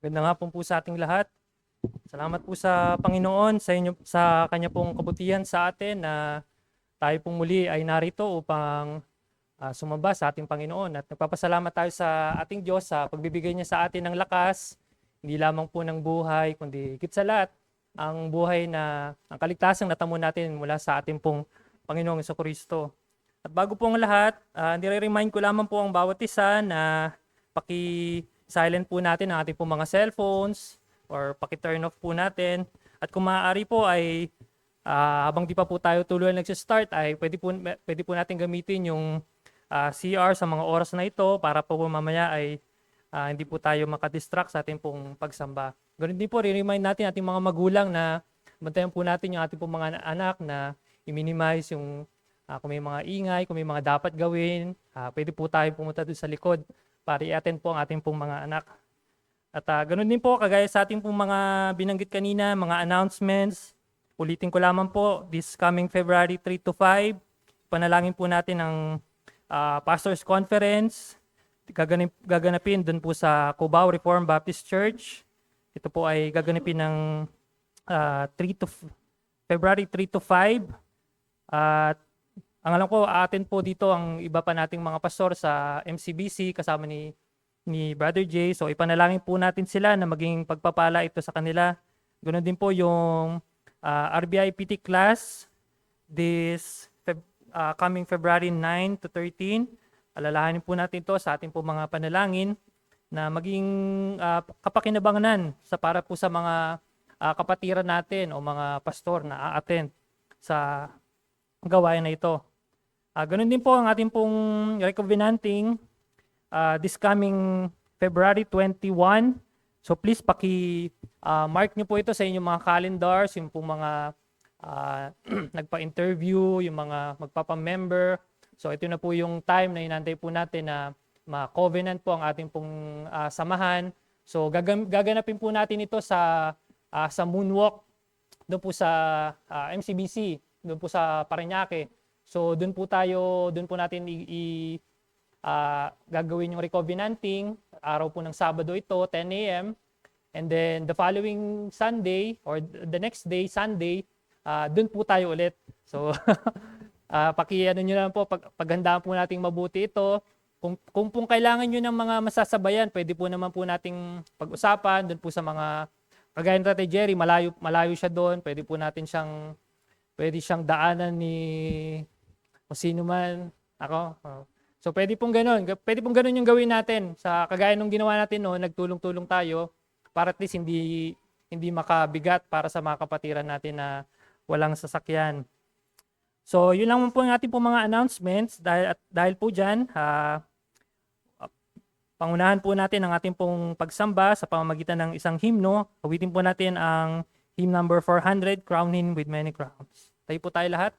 Magandang hapon po sa ating lahat. Salamat po sa Panginoon sa inyo sa kanya pong kabutihan sa atin na tayo pong muli ay narito upang sumamba sa ating Panginoon at nagpapasalamat tayo sa ating Diyos sa pagbibigay niya sa atin ng lakas, hindi lamang po ng buhay kundi higit sa lahat ang buhay na ang kaligtasang natamo natin mula sa ating pong Panginoong Jesucristo. At bago po ang lahat, nire-remind ko lamang po ang bawat isa na paki-silent po natin ang ating pong mga cellphones or paki-turn off po natin. At kung maaari po ay habang di pa po tayo tuloy nagsi-start ay pwede po natin gamitin yung CR sa mga oras na ito para po mamaya ay hindi po tayo makadistract sa ating pong pagsamba. Ganun din po, re-remind natin ating mga magulang na bantayan po natin yung ating pong mga anak na i-minimize yung kung may mga ingay, kung may mga dapat gawin, pwede po tayo pumunta doon sa likod para i-attend po ang ating pong mga anak. At ganun din po, kagaya sa ating pong mga binanggit kanina, mga announcements, ulitin ko lamang po, this coming February 3 to 5, panalangin po natin ang Pastors Conference, gaganapin doon po sa Cubao Reformed Baptist Church. Ito po ay gaganapin ng February 3 to 5. At ang alam ko, atin po dito ang iba pa nating mga pastor sa MCBC kasama ni Brother Jay. So ipanalangin po natin sila na maging pagpapala ito sa kanila. Ganoon din po yung RBI PT class this coming February 9 to 13. Alalahanin po natin ito sa ating po mga panalangin na maging kapakinabangan para po sa mga kapatiran natin o mga pastor na a-attend sa gawain na ito. Ganun din po ang ating pong recovenanting this coming February 21. So please mark nyo po ito sa inyong mga calendars, yung pong mga nagpa-interview, yung mga magpapa-member. So ito na po yung time na inantay po natin na ma-covenant po ang ating pong samahan. So gaganapin po natin ito sa Moonwalk, doon po sa MCBC, doon po sa Parañaque. So doon po natin gagawin yung recovenanting. Araw po ng Sabado ito, 10 a.m. And then the following Sunday or the next day, Sunday, doon po tayo ulit. So pakiano nyo lang po, paghandaan po nating mabuti ito. Kung kailangan nyo ng mga masasabayan, pwede po naman po nating pag-usapan doon po sa mga kagaya ni Tatay Jerry, malayo siya doon. Pwede siyang daanan ni o sino man. So pwede pong ganun yung gawin natin. Sa kagaya nung ginawa natin noon, nagtulong-tulong tayo para at least hindi makabigat para sa mga kapatiran natin na walang sasakyan. So yun lang po ang ating po mga announcements dahil po diyan, pangunahan po natin ang ating pong pagsamba sa pamamagitan ng isang himno. Awitin po natin ang hymn number 400, Crown Him with Many Crowns. Tayo po tayo lahat.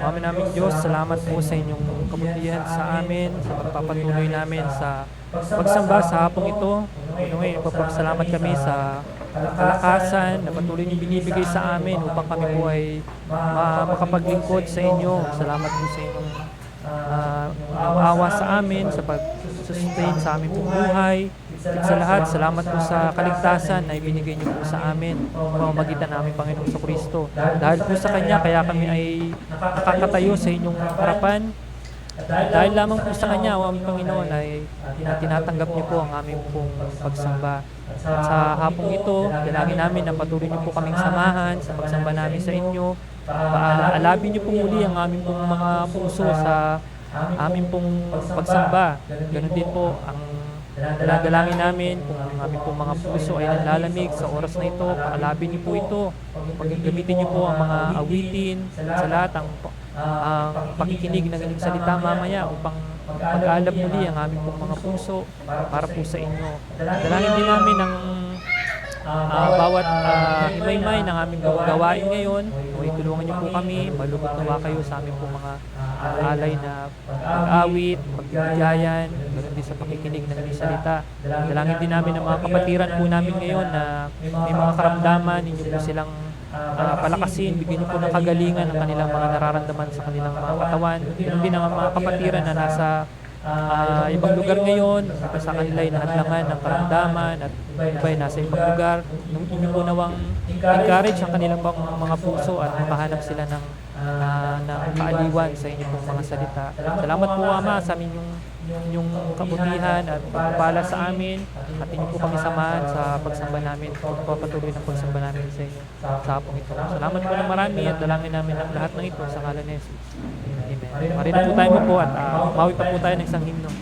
Amin naming Diyos, salamat po sa inyong kabutihan sa amin, sa pagpapatuloy namin sa pagsamba sa hapong ito. Panginoon, ipapasalamat kami sa kalakasan na patuloy niyo binibigay sa amin upang kami po ay makapaglingkod sa inyo. Salamat po sa inyong awa sa amin, sa pag-sustain sa aming pong buhay. Sa lahat, salamat po sa kaligtasan na ibinigay niyo po sa amin pamamagitan namin Panginoon sa Kristo. Dahil po sa Kanya, kaya kami ay nakakatayo sa inyong harapan. Dahil lamang po sa Kanya, o aming Panginoon, ay tinatanggap niyo po ang aming pong pagsamba. At sa hapong ito, dalangin namin na patuloy niyo po kaming samahan sa pagsamba namin sa inyo. Alabin niyo po muli ang aming pong mga puso sa aming pong pagsamba. Ganon din po ang dalangin namin kung ang aming pong mga puso ay nanlalamig sa oras na ito. Paalabin niyo po ito. Paggamitin niyo po ang mga awitin sa lahat, ang pakikinig ng inyong salita mamaya upang pag-alab muli ang aming pong mga puso para po sa inyo. Dalangin din namin ang bawat himay-may ng aming gawain ngayon. Naway tulungan niyo po kami, malugod nawa kayo sa aming pong mga alay na pag-awit, pagbibigayan, ganoon din sa pakikinig ng inyong salita. Dalangin din namin ang mga kapatiran po namin ngayon na may mga karamdaman, ninyo po silang palakasin, bigyan niyo po ng kagalingan ang kanilang mga nararamdaman sa kanilang mga katawan. Ganoon din ang mga kapatiran na nasa ibang lugar ngayon, sa kanila ay nahadlangan ng karamdaman at iba ay nasa ibang lugar. Nung inyo po nawang encourage ang kanilang mga puso at makahanap sila ng kaaliwan sa inyong pong mga salita. Salamat po Ama sa aming yung kabutihan at pagpapala sa amin at inyo po kami samahan sa pagsamba namin, pagpapatuloy ng pagsamba namin sa inyo sa hapong ito. Salamat po ng marami at dalangin namin ang lahat ng ito sa ngalan ni Jesus. Amen. Marina po tayo po at mawi pa po tayo ng isang himno.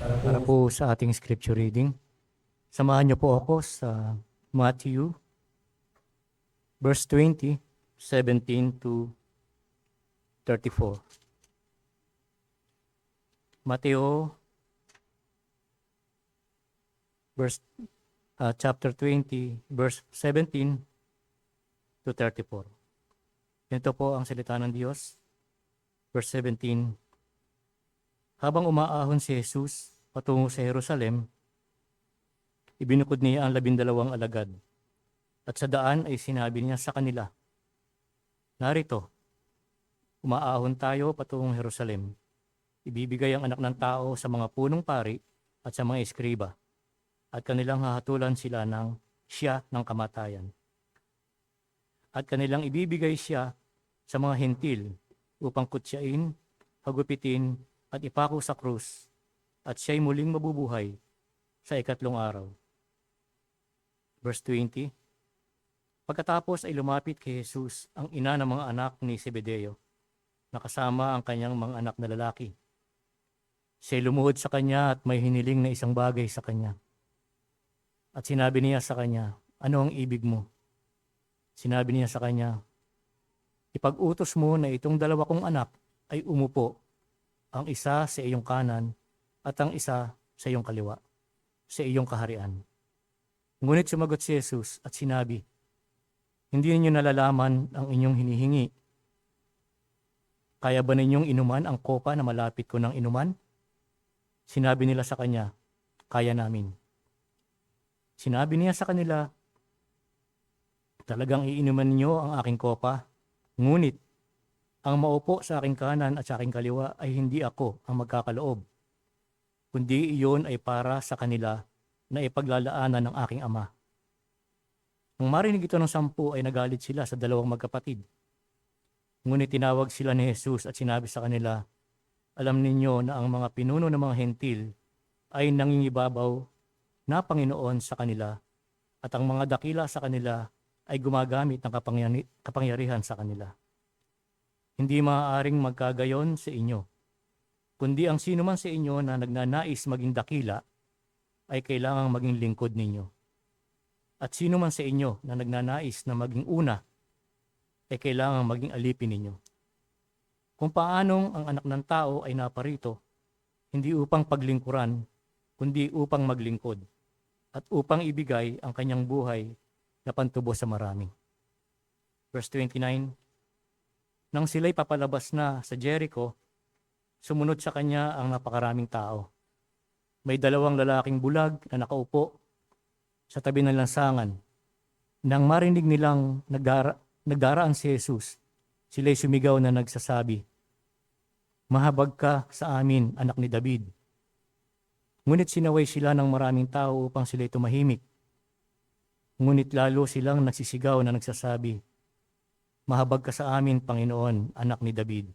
Para po sa ating scripture reading, samahan niyo po ako sa Matthew, verse 20, 17 to 34. Mateo, chapter 20, verse 17 to 34. Ito po ang salita ng Diyos. Verse 17, habang umaahon si Jesus patungo sa Jerusalem, ibinukod niya ang 12 alagad. At sa daan ay sinabi niya sa kanila, narito, umaahon tayo patungong Jerusalem. Ibibigay ang anak ng tao sa mga punong pari at sa mga eskriba, at kanilang hahatulan sila ng siya ng kamatayan. At kanilang ibibigay siya sa mga hentil upang kutsyain, hagupitin, at ipako sa krus, at siya'y muling mabubuhay sa ikatlong araw. Verse 20, pagkatapos ay lumapit kay Jesus ang ina ng mga anak ni Zebedeo, nakasama ang kanyang mga anak na lalaki. Siya'y lumuhod sa kanya at may hiniling na isang bagay sa kanya. At sinabi niya sa kanya, ano ang ibig mo? Sinabi niya sa kanya, ipag-utos mo na itong 2 kong anak ay umupo, ang isa sa iyong kanan at ang isa sa iyong kaliwa, sa iyong kaharian. Ngunit sumagot si Jesus at sinabi, hindi ninyo nalalaman ang inyong hinihingi. Kaya ba ninyong inuman ang kopa na malapit ko ng inuman? Sinabi nila sa kanya, kaya namin. Sinabi niya sa kanila, talagang iinuman niyo ang aking kopa, ngunit ang maupo sa aking kanan at sa aking kaliwa ay hindi ako ang magkakaloob, kundi iyon ay para sa kanila na ipaglalaanan ng aking ama. Nang marinig ito ng 10 ay nagalit sila sa 2 magkapatid. Ngunit tinawag sila ni Jesus at sinabi sa kanila, alam ninyo na ang mga pinuno ng mga hentil ay nangingibabaw na Panginoon sa kanila at ang mga dakila sa kanila ay gumagamit ng kapangyarihan sa kanila. Hindi maaaring magkagayon sa inyo, kundi ang sino man sa inyo na nagnanais maging dakila ay kailangang maging lingkod ninyo. At sino man sa inyo na nagnanais na maging una ay kailangang maging alipin ninyo. Kung paanong ang anak ng tao ay naparito, hindi upang paglingkuran, kundi upang maglingkod, at upang ibigay ang kanyang buhay na pantubo sa marami. Verse 29, nang sila'y papalabas na sa Jericho, sumunod sa kanya ang napakaraming tao. May 2 lalaking bulag na nakaupo sa tabi ng lansangan. Nang marinig nilang nagdaraan si Jesus, sila'y sumigaw na nagsasabi, mahabag ka sa amin, anak ni David. Ngunit sinaway sila ng maraming tao upang sila'y tumahimik. Ngunit lalo silang nagsisigaw na nagsasabi, mahabag ka sa amin, Panginoon, anak ni David.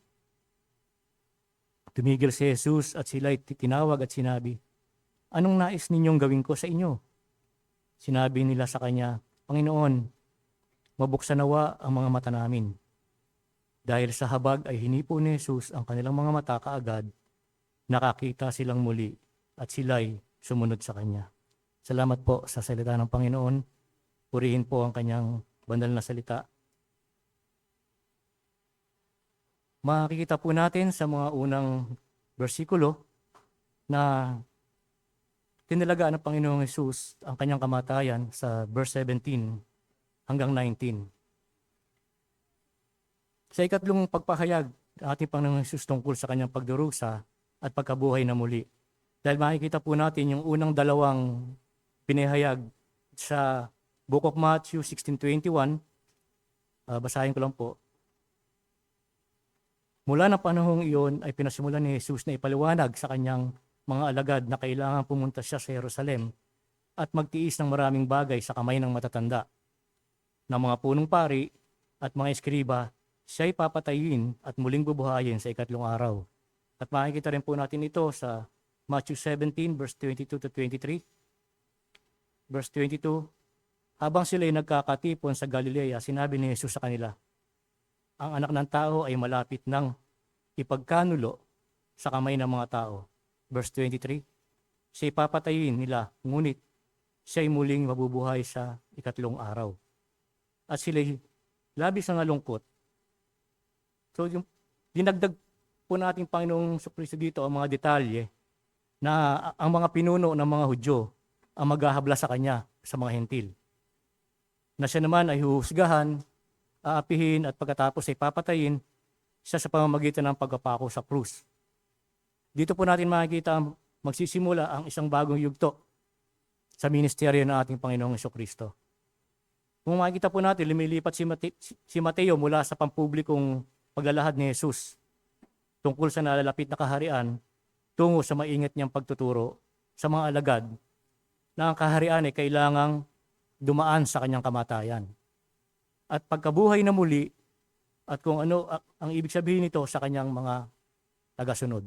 Tumigil si Jesus at sila'y tinawag at sinabi, anong nais ninyong gawin ko sa inyo? Sinabi nila sa kanya, Panginoon, mabuksan nawa ang mga mata namin. Dahil sa habag ay hinipo ni Jesus ang kanilang mga mata kaagad, nakakita silang muli at sila'y sumunod sa kanya. Salamat po sa salita ng Panginoon. Purihin po ang kanyang banal na salita. Makikita po natin sa mga unang bersikulo na tinalagaan ng Panginoong Hesus ang kanyang kamatayan sa verse 17 hanggang 19. Sa ikatlong pagpahayag ng ating Panginoong Hesus tungkol sa kanyang pagdurusa at pagkabuhay na muli. Dahil makikita po natin yung unang 2 pinahayag sa Book of Matthew 16:21. Basahin ko lang po. Mula ng panahong iyon ay pinasimulan ni Jesus na ipaliwanag sa kanyang mga alagad na kailangan pumunta siya sa Jerusalem at magtiis ng maraming bagay sa kamay ng matatanda, ng mga punong pari at mga eskriba. Siya'y papatayin at muling bubuhayin sa ikatlong araw. At makikita rin po natin ito sa Matthew 17 verse 22 to 23. Verse 22, habang sila'y nagkakatipon sa Galilea, sinabi ni Jesus sa kanila, ang anak ng tao ay malapit nang ipagkanulo sa kamay ng mga tao. Verse 23, Siya'y papatayin nila, ngunit siya'y muling mabubuhay sa ikatlong araw. At sila'y labis na nalungkot. So yung dinagdag po natin Panginoong Jesucristo dito ang mga detalye na ang mga pinuno ng mga Hudyo ang maghahabla sa kanya sa mga hentil. Na siya naman ay huhusgahan, aapihin at pagkatapos ay papatayin siya sa pamamagitan ng pagpapako sa krus. Dito po natin makikita magsisimula ang isang bagong yugto sa ministeryo ng ating Panginoong Jesucristo. Kung makikita po natin, lumilipat si Mateo mula sa pampublikong paglalahad ni Jesus tungkol sa nalalapit na kaharian tungo sa maingat niyang pagtuturo sa mga alagad na ang kaharian ay kailangang dumaan sa kanyang kamatayan. At pagkabuhay na muli at kung ano ang ibig sabihin nito sa kanyang mga tagasunod.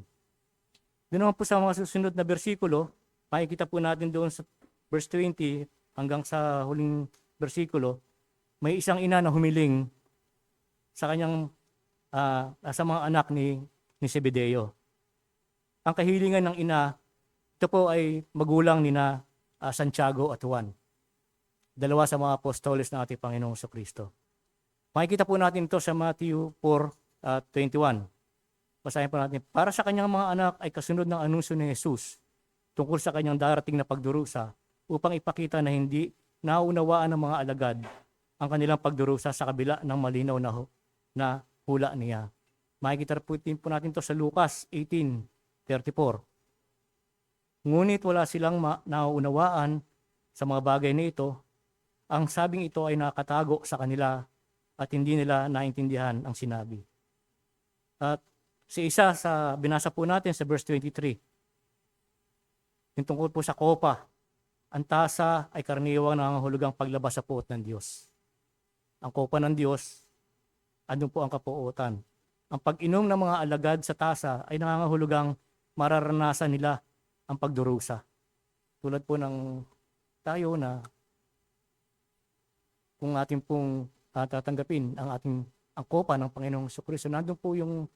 Doon naman po sa mga susunod na bersikulo, makikita po natin doon sa verse 20 hanggang sa huling bersikulo, may isang ina na humiling sa kanyang sa mga anak ni Zebedeo. Ang kahilingan ng ina, ito po ay magulang ni Santiago at Juan. Dalawa sa mga apostoles ng ating Panginoong Jesucristo. Makikita po natin ito sa Matthew 4:21. Basahin po natin. Para sa kanyang mga anak ay kasunod ng anunsyo ni Jesus tungkol sa kanyang darating na pagdurusa upang ipakita na hindi nauunawaan ng mga alagad ang kanilang pagdurusa sa kabila ng malinaw na hula niya. Makikita po natin ito sa Lucas 18:34. Ngunit wala silang nauunawaan sa mga bagay na ito. Ang sabing ito ay nakatago sa kanila at hindi nila naintindihan ang sinabi. At isa sa binasa po natin sa verse 23. Yung tungkol po sa kopa. Ang tasa ay karaniwang nangangahulugang paglabas sa puot ng Diyos. Ang kopa ng Diyos, andun po ang kapuotan. Ang pag-inom ng mga alagad sa tasa ay nangangahulugang mararanasan nila ang pagdurusa. Tulad po ng tayo na kung ating pong tatanggapin ang kopa ng Panginoong Jesucristo, nandun po yung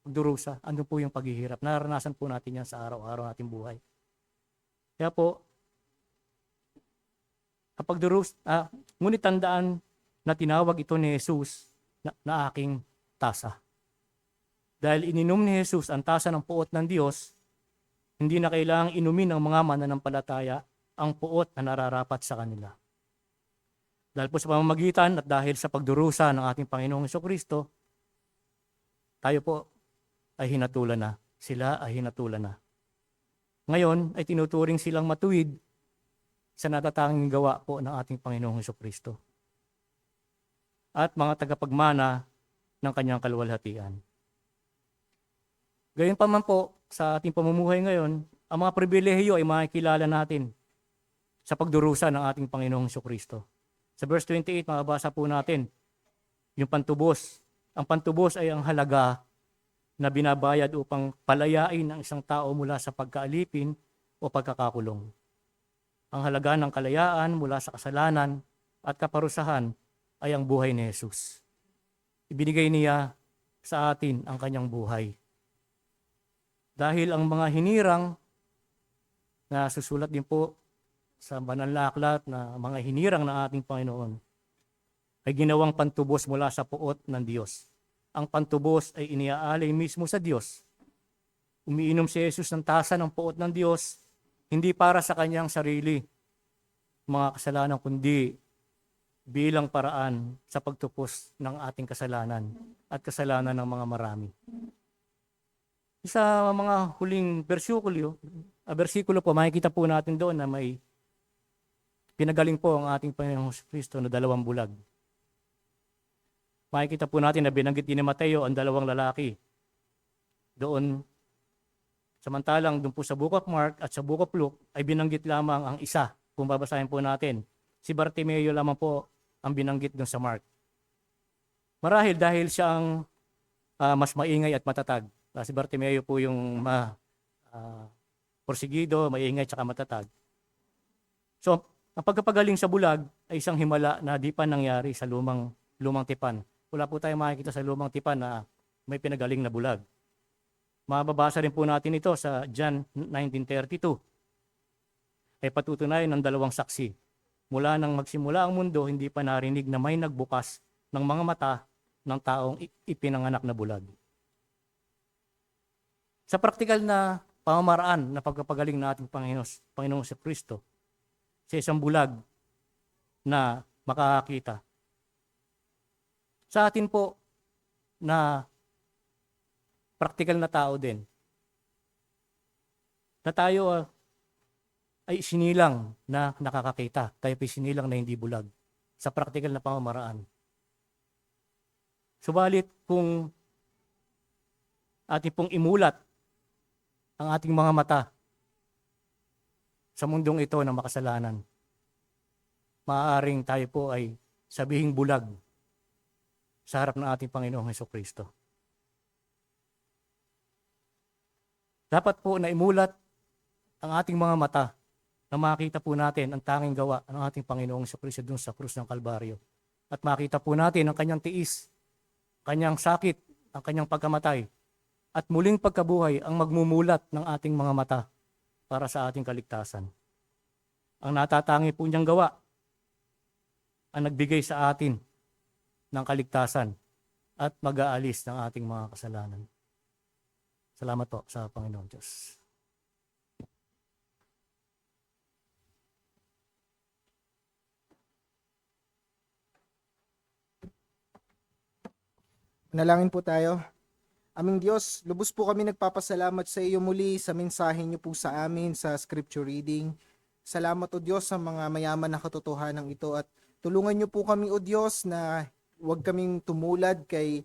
pagdurusa, andun po yung paghihirap. Naranasan po natin yan sa araw-araw nating buhay. Kaya po, kapag ngunit tandaan na tinawag ito ni Jesus na aking tasa. Dahil ininom ni Jesus ang tasa ng puot ng Diyos, hindi na kailangang inumin ng mga mananampalataya ang puot na nararapat sa kanila. Dahil po sa pamamagitan at dahil sa pagdurusa ng ating Panginoong Jesucristo, tayo po ay hinatulan na. Sila ay hinatulan na. Ngayon ay tinuturing silang matuwid sa natatanging gawa po ng ating Panginoong Jesucristo at mga tagapagmana ng kanyang kaluwalhatian. Gayon pa man po sa ating pamumuhay ngayon, ang mga pribilehiyo ay makikilala natin sa pagdurusa ng ating Panginoong Jesucristo. Sa verse 28, makabasa po natin yung pantubos. Ang pantubos ay ang halaga na binabayad upang palayain ang isang tao mula sa pagkaalipin o pagkakakulong. Ang halaga ng kalayaan mula sa kasalanan at kaparusahan ay ang buhay ni Jesus. Ibinigay niya sa atin ang kanyang buhay. Dahil ang mga hinirang na susulat din po sa banal na aklat na mga hinirang ng ating Panginoon ay ginawang pantubos mula sa puot ng Diyos. Ang pantubos ay iniaalay mismo sa Diyos. Umiinom si Jesus ng tasa ng puot ng Diyos, hindi para sa kanyang sarili, mga kasalanan, kundi bilang paraan sa pagtupos ng ating kasalanan at kasalanan ng mga marami. Sa mga huling bersikulo po, makikita po natin doon na may pinagaling po ang ating Panginoong Kristo na 2 bulag. Makikita po natin na binanggit din ni Mateo ang 2 lalaki. Doon, samantalang doon po sa Book of Mark at sa Book of Luke ay binanggit lamang ang isa. Kung babasahin po natin, si Bartimeo lamang po ang binanggit doon sa Mark. Marahil dahil siya ang mas maingay at matatag. Si Bartimeo po yung porsigido, maingay at matatag. So, ang pagkapagaling sa bulag ay isang himala na di pa nangyari sa lumang tipan. Wala po tayong makikita sa lumang tipan na may pinagaling na bulag. Mababasa rin po natin ito sa John 19:32. ay patutunayan ng dalawang saksi. Mula nang magsimula ang mundo, hindi pa narinig na may nagbukas ng mga mata ng taong ipinanganak na bulag. Sa praktikal na pamamaraan na pagpapagaling na ating Panginoong si Kristo sa isang bulag na makakakita. Sa atin po na praktikal na tao din, na tayo ay sinilang na nakakakita, tayo ay sinilang na hindi bulag sa praktikal na pamamaraan. Subalit kung ating pong imulat ang ating mga mata sa mundong ito ng makasalanan, maaaring tayo po ay sabihing bulag sa harap ng ating Panginoong Hesukristo. Dapat po na imulat ang ating mga mata na makita po natin ang tanging gawa ng ating Panginoong Hesukristo dun sa krus ng Kalbaryo. At makita po natin ang kanyang tiis, kanyang sakit, ang kanyang pagkamatay, at muling pagkabuhay ang magmumulat ng ating mga mata para sa ating kaligtasan. Ang natatangi po niyang gawa ang nagbigay sa atin ng kaligtasan at mag-aalis ng ating mga kasalanan. Salamat po sa Panginoon Diyos. Manalangin po tayo. Aming Diyos, lubos po kami nagpapasalamat sa iyo muli sa mensahe niyo po sa amin sa scripture reading. Salamat o Diyos sa mga mayaman na katotohanan ito at tulungan niyo po kami o Diyos na huwag kaming tumulad kay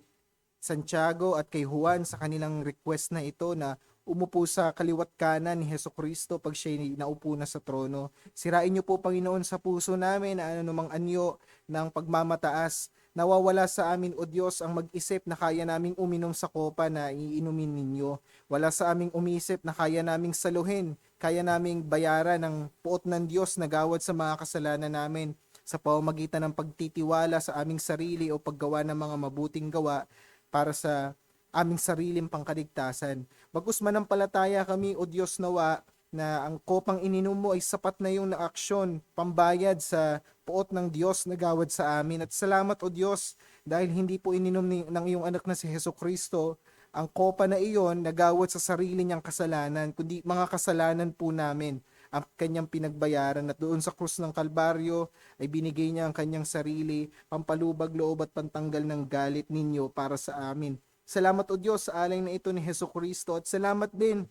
Santiago at kay Juan sa kanilang request na ito na umupo sa kaliwat kanan ni Hesukristo pag siya'y naupo na sa trono. Sirain niyo po, Panginoon, sa puso namin na anumang anyo ng pagmamataas. Nawawala sa amin, O Diyos, ang mag-isip na kaya naming uminom sa kopa na iinumin ninyo. Wala sa aming umisip na kaya naming saluhin, kaya naming bayaran ng puot ng Diyos na gawad sa mga kasalanan namin sa pamamagitan ng pagtitiwala sa aming sarili o paggawa ng mga mabuting gawa para sa aming sariling pangkaligtasan. Bagkus manampalataya kami, O Diyos nawa, na ang kopang ininom mo ay sapat na yung na-aksyon, pambayad sa puot ng Diyos na gawad sa amin. At salamat, O Diyos, dahil hindi po ininom ng iyong anak na si Hesukristo ang kopa na iyon na gawad sa sarili niyang kasalanan, kundi mga kasalanan po namin ang kanyang pinagbayaran, at doon sa krus ng Kalbaryo ay binigay niya ang kanyang sarili, pampalubag loob at pantanggal ng galit ninyo para sa amin. Salamat, O Diyos, sa alay na ito ni Hesukristo, at salamat din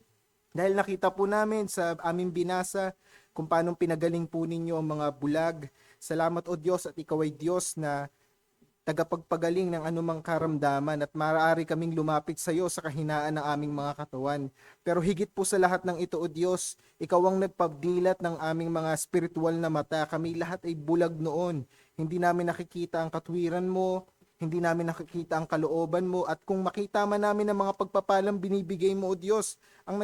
dahil nakita po namin sa aming binasa kung paano pinagaling po ninyo ang mga bulag. Salamat, O Diyos, at ikaw ay Diyos na tagapagpagaling ng anumang karamdaman, at maaari kaming lumapit sa iyo sa kahinaan ng aming mga katawan. Pero higit po sa lahat ng ito, O Diyos, ikaw ang nagpabdilat ng aming mga spiritual na mata. Kami lahat ay bulag noon. Hindi namin nakikita ang katwiran mo, hindi namin nakikita ang kalooban mo, at kung makita man namin ang mga pagpapalang binibigay mo, O Diyos, ang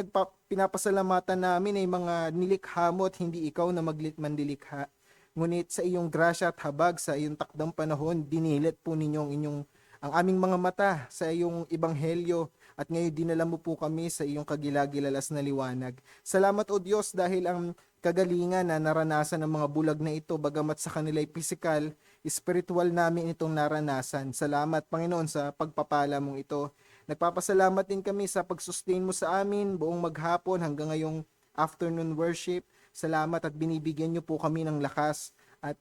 pinapasalamatan namin ay mga nilikha mo at hindi ikaw na mandilikha. Ngunit sa iyong grasya at habag, sa iyong takdang panahon, dinilit po ninyo ang aming mga mata sa iyong ebanghelyo, at ngayon dinala mo po kami sa iyong kagilagilalas na liwanag. Salamat, O Diyos, dahil ang kagalingan na naranasan ng mga bulag na ito, bagamat sa kanila'y pisikal, spiritual namin itong naranasan. Salamat, Panginoon, sa pagpapala mong ito. Nagpapasalamat din kami sa pagsustain mo sa amin buong maghapon hanggang ngayong afternoon worship. Salamat at binibigyan niyo po kami ng lakas. At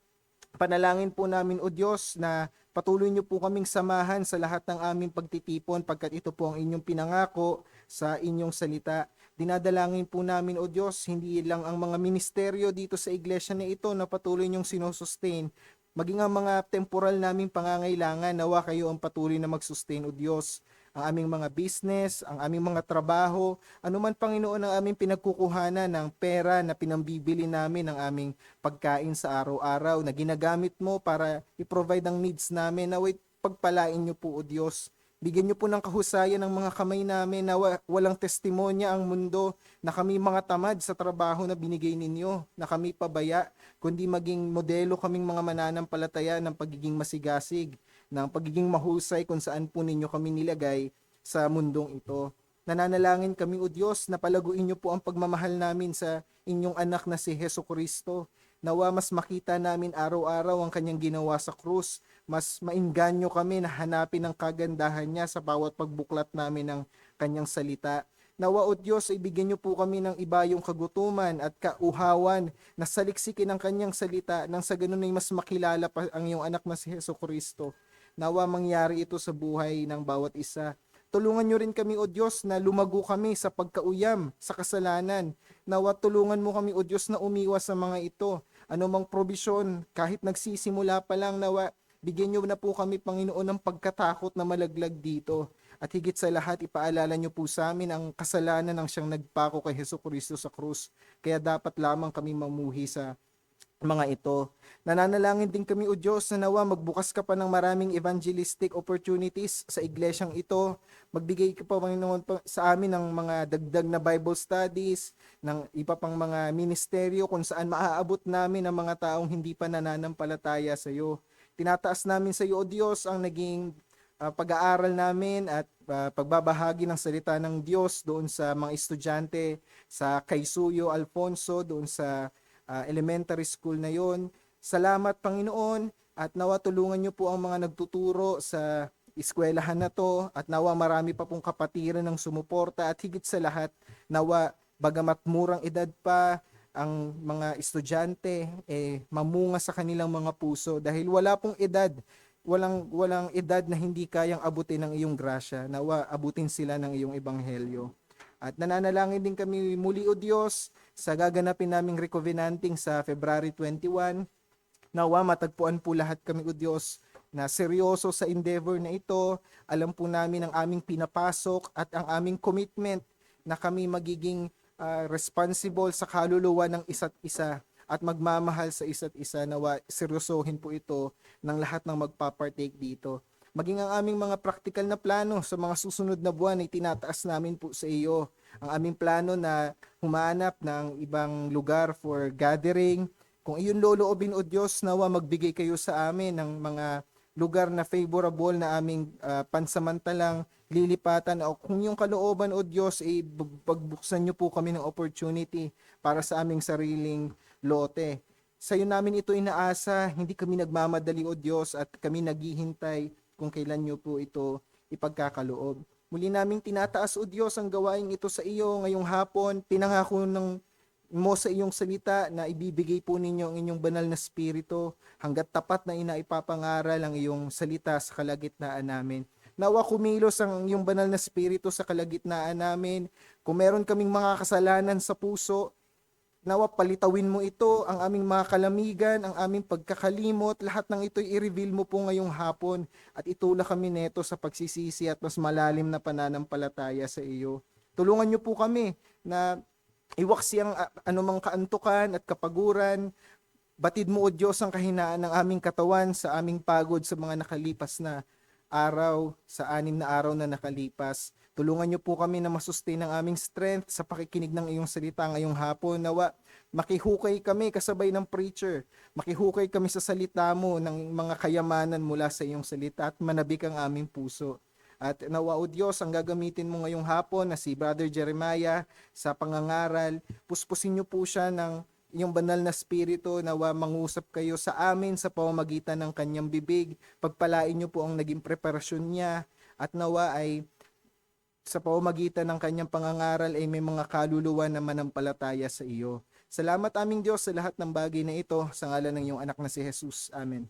panalangin po namin, O Diyos, na patuloy niyo po kaming samahan sa lahat ng aming pagtitipon, pagkat ito po ang inyong pinangako sa inyong salita. Dinadalangin po namin, O Diyos, hindi lang ang mga ministeryo dito sa iglesia na ito na patuloy niyong sinusustain, maging ang mga temporal naming pangangailangan, nawa kayo ang patuloy na mag-sustain, O Diyos. Ang aming mga business, ang aming mga trabaho, anuman, Panginoon, ang aming pinagkukuhanan ng pera na pinambibili namin ng aming pagkain sa araw-araw na ginagamit mo para i-provide ang needs namin, naway pagpalain niyo po, O Diyos. Bigyan niyo po ng kahusayan ng mga kamay namin na walang testimonya ang mundo na kami mga tamad sa trabaho na binigay ninyo, na kami pabaya, kundi maging modelo kaming mga mananampalataya ng pagiging masigasig, ng pagiging mahusay kung saan po ninyo kami nilagay sa mundong ito. Nananalangin kami, O Diyos, na palaguin niyo po ang pagmamahal namin sa inyong anak na si Hesus Kristo. Nawa mas makita namin araw-araw ang kanyang ginawa sa krus. Mas mainganyo kami na hanapin ang kagandahan niya sa bawat pagbuklat namin ng kanyang salita. Nawa, O Diyos, ibigyan niyo po kami ng ibayong kagutuman at kauhawan na saliksikin ang kanyang salita nang sa ganun ay mas makilala pa ang iyong anak na si Hesus Kristo. Nawa mangyari ito sa buhay ng bawat isa. Tulungan niyo rin kami, O Diyos, na lumago kami sa pagkauyam, sa kasalanan. Nawa tulungan mo kami, O Diyos, na umiwas sa mga ito. Ano mang probisyon, kahit nagsisimula pa lang, nawa bigyan niyo na po kami, Panginoon, ng pagkatakot na malaglag dito. At higit sa lahat, ipaalala niyo po sa amin ang kasalanan ng siyang nagpako kay Hesus Kristo sa krus. Kaya dapat lamang kami mamuhi sa mga ito. Nananalangin din kami, O Diyos, na nawa magbukas ka pa ng maraming evangelistic opportunities sa iglesyang ito. Magbigay ka pa, Panginoon, sa amin ng mga dagdag na Bible studies, ng iba pang mga ministeryo kung saan maaabot namin ang mga taong hindi pa nananampalataya sa iyo. Tinataas namin sa iyo, O Diyos, ang naging pag-aaral namin at pagbabahagi ng salita ng Diyos doon sa mga estudyante sa Kaisuyo Alfonso, doon sa elementary school na yon. Salamat, Panginoon, at nawa tulungan niyo po ang mga nagtuturo sa eskwelahan na to at nawa marami pa pong kapatiran ng sumuporta at higit sa lahat, nawa bagamat murang edad pa ang mga estudyante, mamunga sa kanilang mga puso dahil wala pong edad, walang edad na hindi kayang abutin ng iyong grasya. Nawa abutin sila ng iyong ebanghelyo. At nananalangin din kami muli, O Diyos, sa gaganapin naming recovenanting sa February 21. Nawa matagpuan po lahat kami, O Diyos, na seryoso sa endeavor na ito. Alam po namin ang aming pinapasok at ang aming commitment na kami magiging responsible sa kaluluwa ng isa't isa at magmamahal sa isa't isa. Nawa seryosohin po ito ng lahat ng magpapartake dito. Maging ang aming mga practical na plano sa mga susunod na buwan ay tinataas namin po sa iyo. Ang aming plano na humanap ng ibang lugar for gathering. Kung iyon loloobin, O Diyos, nawa magbigay kayo sa amin ng mga lugar na favorable na aming pansamantalang lilipatan. O kung yung kalooban, O Diyos, pagbuksan niyo po kami ng opportunity para sa aming sariling lote. Sa iyo namin ito inaasa, hindi kami nagmamadali, O Diyos, at kami naghihintay kung kailan niyo po ito ipagkakaloob. Muli naming tinataas, O Diyos, ang gawain ito sa iyo ngayong hapon. Pinangako mo sa iyong salita na ibibigay po ninyo ang inyong banal na spirito hanggat tapat na inaipapangaral ang iyong salita sa kalagitnaan namin. Nawa kumilos ang iyong banal na spirito sa kalagitnaan namin. Kung meron kaming mga kasalanan sa puso, nawa palitawin mo ito, ang aming mga kalamigan, ang aming pagkakalimot, lahat ng ito'y i-reveal mo po ngayong hapon at itulak kami neto sa pagsisisi at mas malalim na pananampalataya sa iyo. Tulungan niyo po kami na iwaksi ang anumang kaantukan at kapaguran. Batid mo, O Diyos, ang kahinaan ng aming katawan sa aming pagod sa mga nakalipas na araw, sa 6 na araw na nakalipas. Tulungan niyo po kami na masustain ang aming strength sa pakikinig ng iyong salita ngayong hapon. Nawa makihukay kami kasabay ng preacher. Makihukay kami sa salita mo ng mga kayamanan mula sa iyong salita at manabik ang aming puso. At nawa, O Diyos, ang gagamitin mo ngayong hapon na si Brother Jeremiah sa pangangaral, puspusin niyo po siya ng iyong banal na spirito, nawa mangusap kayo sa amin sa pamamagitan ng kanyang bibig. Pagpalain niyo po ang naging preparasyon niya at nawa ay sa pamamagitan ng kanyang pangangaral ay may mga kaluluwa na manampalataya sa iyo. Salamat aming Diyos sa lahat ng bagay na ito sa ngalan ng iyong anak na si Jesus. Amen.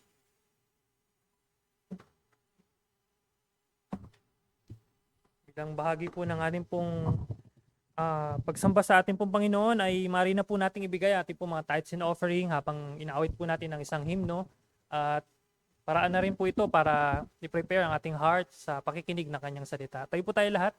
Bilang bahagi po ng ating pong pagsamba sa ating pong Panginoon ay mari na po nating ibigay ating pong mga tithes and offering habang inaawit po natin ng isang hymno at paraan na rin po ito para i-prepare ang ating heart sa pakikinig ng kanyang salita. Tayo po tayo lahat.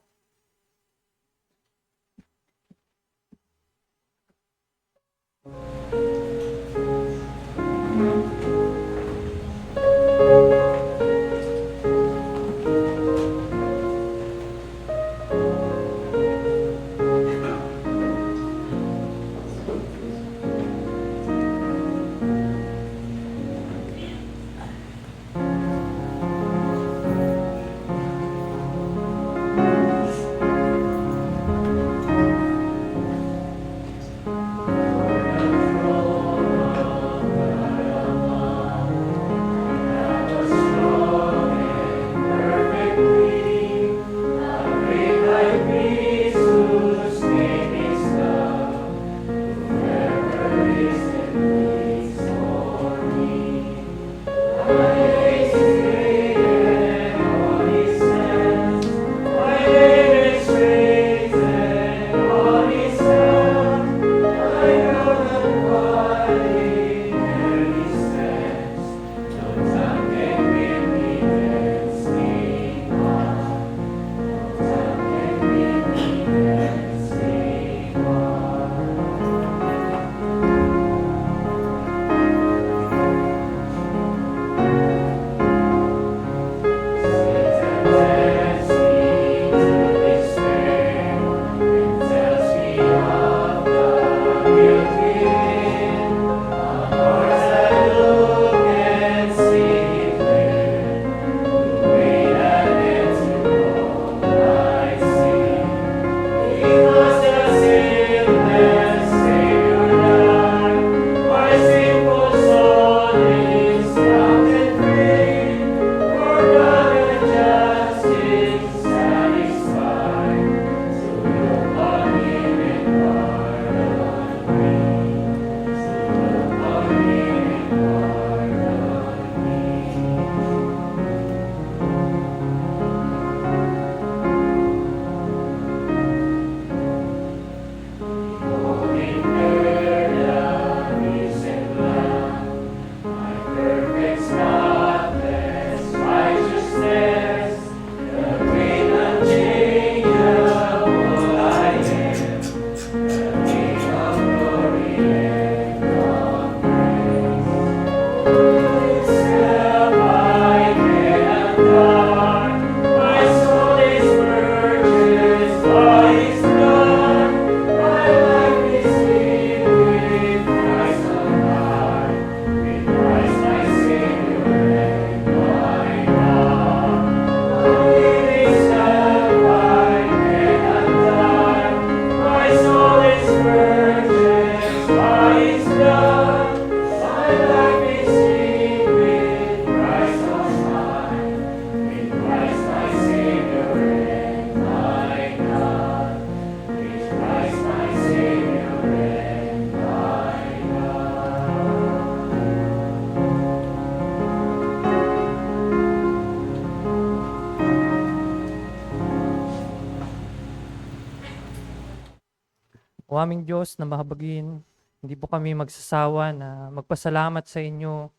O aming Diyos na mahabagin, hindi po kami magsasawa na magpasalamat sa inyo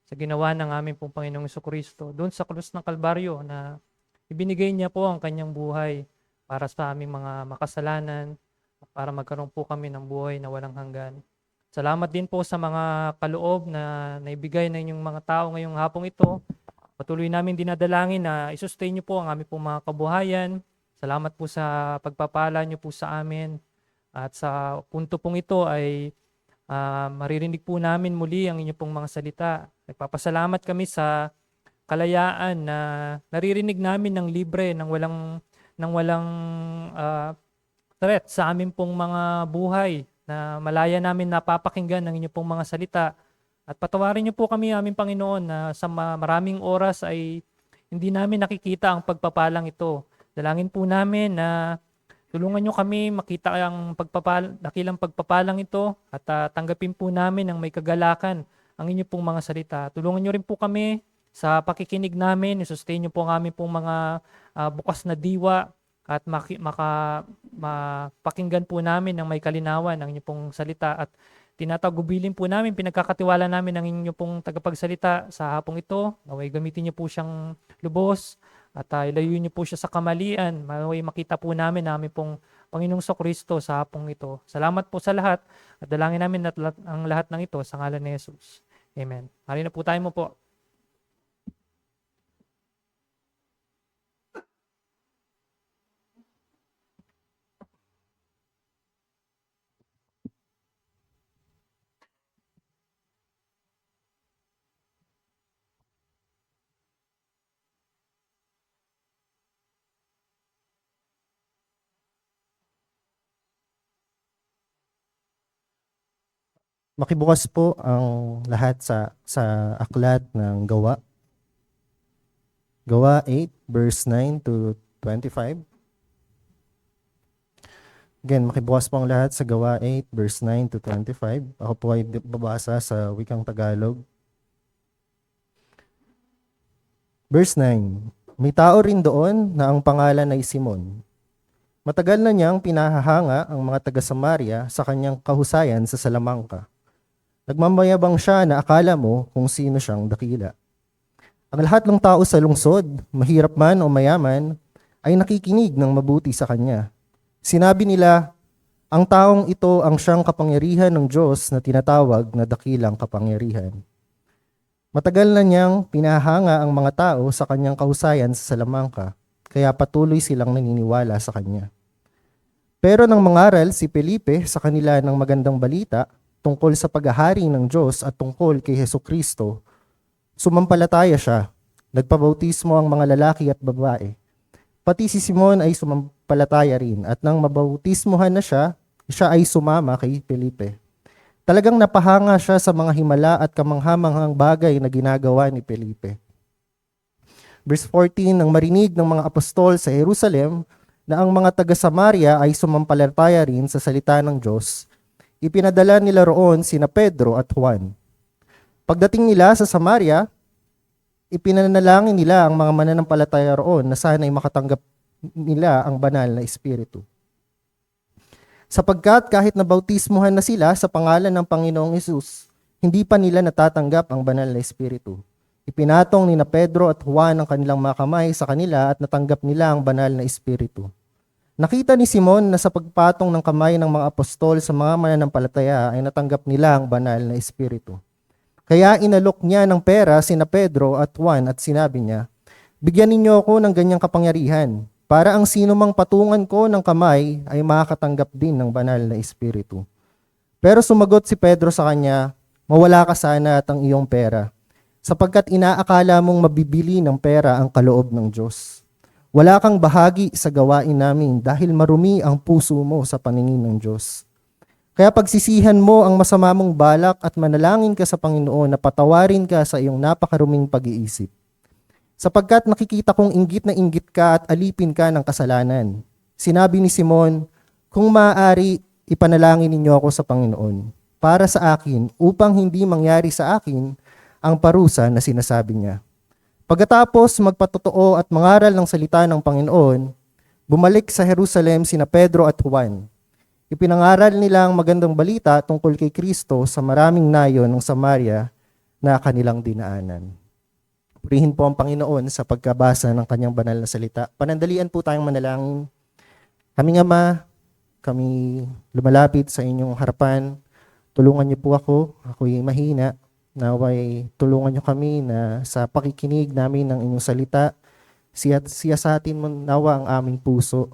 sa ginawa ng aming pong Panginoong Jesucristo doon sa krus ng Kalbaryo na ibinigay niya po ang kanyang buhay para sa aming mga makasalanan at para magkaroon po kami ng buhay na walang hanggan. Salamat din po sa mga kaloob na naibigay ng inyong mga tao ngayong hapong ito. Patuloy namin dinadalangin na isustain niyo po ang aming pong mga kabuhayan. Salamat po sa pagpapala niyo po sa amin. At sa punto pong ito ay maririnig po namin muli ang inyong pong mga salita. Nagpapasalamat kami sa kalayaan na naririnig namin ng libre, ng walang threat sa amin pong mga buhay na malaya namin napapakinggan ng inyong pong mga salita. At patawarin niyo po kami, aming Panginoon, na sa maraming oras ay hindi namin nakikita ang pagpapalang ito. Dalangin po namin na tulungan nyo kami makita ang dakilang pagpapalang ito at tanggapin po namin ang may kagalakan ang inyong pong mga salita. Tulungan nyo rin po kami sa pakikinig namin, i-sustain nyo po ang aming pong mga bukas na diwa at mapakinggan po namin ang may kalinawan ang inyong pong salita at tinatagubilin po namin, pinagkakatiwala namin ang inyong pong tagapagsalita sa hapong ito. Naway gamitin niyo po siyang lubos at ilayo niyo po siya sa kamalian. Naway makita po namin na aming pong Panginoong Jesucristo sa hapong ito. Salamat po sa lahat at dalangin namin ang lahat ng ito sa ngalan ni Jesus. Amen. Halina po tayo mo po. Makibukas po ang lahat sa aklat ng Gawa. Gawa 8 verse 9 to 25. Again, makibukas po ang lahat sa Gawa 8, verse 9 to 25. Ako po ay babasa sa wikang Tagalog. Verse 9. May tao rin doon na ang pangalan ay Simon. Matagal na niyang pinahahanga ang mga taga-Samaria sa kanyang kahusayan sa Salamangka. Nagmamayabang siya na akala mo kung sino siyang dakila. Ang lahat ng tao sa lungsod, mahirap man o mayaman, ay nakikinig ng mabuti sa kanya. Sinabi nila, ang taong ito ang siyang kapangyarihan ng Diyos na tinatawag na dakilang kapangyarihan. Matagal na niyang pinahanga ang mga tao sa kanyang kahusayan sa Salamangka, kaya patuloy silang naniniwala sa kanya. Pero nang mangaral si Felipe sa kanila ng magandang balita tungkol sa paghahari ng Diyos at tungkol kay Hesukristo, sumampalataya siya. Nagpabautismo ang mga lalaki at babae. Pati si Simon ay sumampalataya rin at nang mabautismohan na siya ay sumama kay Felipe. Talagang napahanga siya sa mga himala at kamanghamanghang bagay na ginagawa ni Felipe. Verse 14, nang marinig ng mga apostol sa Jerusalem na ang mga taga-Samaria ay sumampalataya rin sa salita ng Diyos, ipinadala nila roon sina Pedro at Juan. Pagdating nila sa Samaria, ipinanalangin nila ang mga mananampalataya roon na sana'y makatanggap nila ang banal na Espiritu. Sapagkat kahit nabautismuhan na sila sa pangalan ng Panginoong Hesus, hindi pa nila natatanggap ang banal na Espiritu. Ipinatong ni na Pedro at Juan ang kanilang mga kamay sa kanila at natanggap nila ang banal na Espiritu. Nakita ni Simon na sa pagpatong ng kamay ng mga apostol sa mga mananampalataya ay natanggap nila ang banal na Espiritu. Kaya inalok niya ng pera sina Pedro at Juan at sinabi niya, bigyan ninyo ako ng ganyang kapangyarihan para ang sino mang patungan ko ng kamay ay makakatanggap din ng banal na Espiritu. Pero sumagot si Pedro sa kanya, mawala ka sana at ang iyong pera, sapagkat inaakala mong mabibili ng pera ang kaloob ng Diyos. Wala kang bahagi sa gawain namin dahil marumi ang puso mo sa paningin ng Diyos. Kaya pagsisihan mo ang masama mong balak at manalangin ka sa Panginoon na patawarin ka sa iyong napakaruming pag-iisip. Sapagkat nakikita kong inggit na inggit ka at alipin ka ng kasalanan. Sinabi ni Simon, kung maaari, ipanalangin ninyo ako sa Panginoon para sa akin upang hindi mangyari sa akin ang parusa na sinasabi niya. Pagkatapos magpatotoo at mangaral ng salita ng Panginoon, bumalik sa Jerusalem sina Pedro at Juan. Ipinangaral nila ang magandang balita tungkol kay Kristo sa maraming nayon ng Samaria na kanilang dinaanan. Purihin po ang Panginoon sa pagkabasa ng kanyang banal na salita. Panandalian po tayong manalangin. Aming Ama, kami lumalapit sa inyong harapan. Tulungan niyo po ako. Ako'y mahina. Naway tulungan niyo kami na sa pakikinig namin ng inyong salita, siyasatin mo nawa ang aming puso.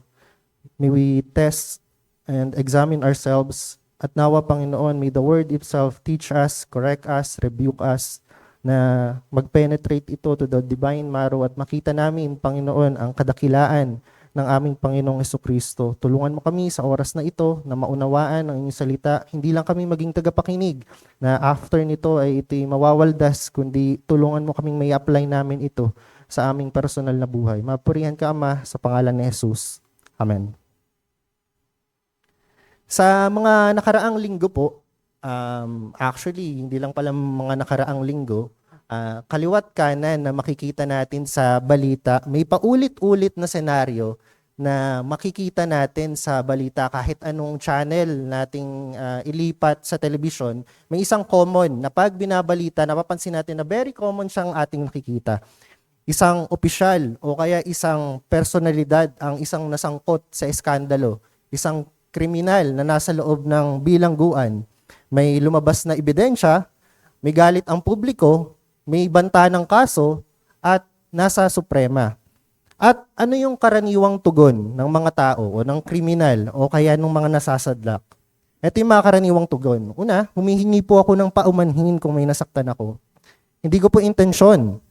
May we test and examine ourselves. At nawa, Panginoon, may the Word itself teach us, correct us, rebuke us, na mag-penetrate ito to the divine marrow at makita namin, Panginoon, ang kadakilaan ng aming Panginoong Hesukristo. Tulungan mo kami sa oras na ito na maunawaan ang inyong salita. Hindi lang kami maging tagapakinig na after nito ay ito'y mawawaldas, kundi tulungan mo kaming may apply namin ito sa aming personal na buhay. Mapurihan ka, Ama, sa pangalan ni Jesus. Amen. Sa mga nakaraang linggo po, actually, hindi lang pala mga nakaraang linggo, kaliwat kanan na makikita natin sa balita, may paulit-ulit na senaryo na makikita natin sa balita kahit anong channel nating ilipat sa television, may isang common na pag binabalita, napapansin natin na very common siyang ating nakikita. Isang opisyal o kaya isang personalidad ang isang nasangkot sa eskandalo, isang kriminal na nasa loob ng bilangguan, may lumabas na ebidensya, may galit ang publiko, may banta ng kaso, at nasa Suprema. At ano yung karaniwang tugon ng mga tao o ng kriminal o kaya ng mga nasasadlak? Ito yung mga karaniwang tugon. Una, humihingi po ako ng paumanhin kung may nasaktan ako. Hindi ko po intensyon.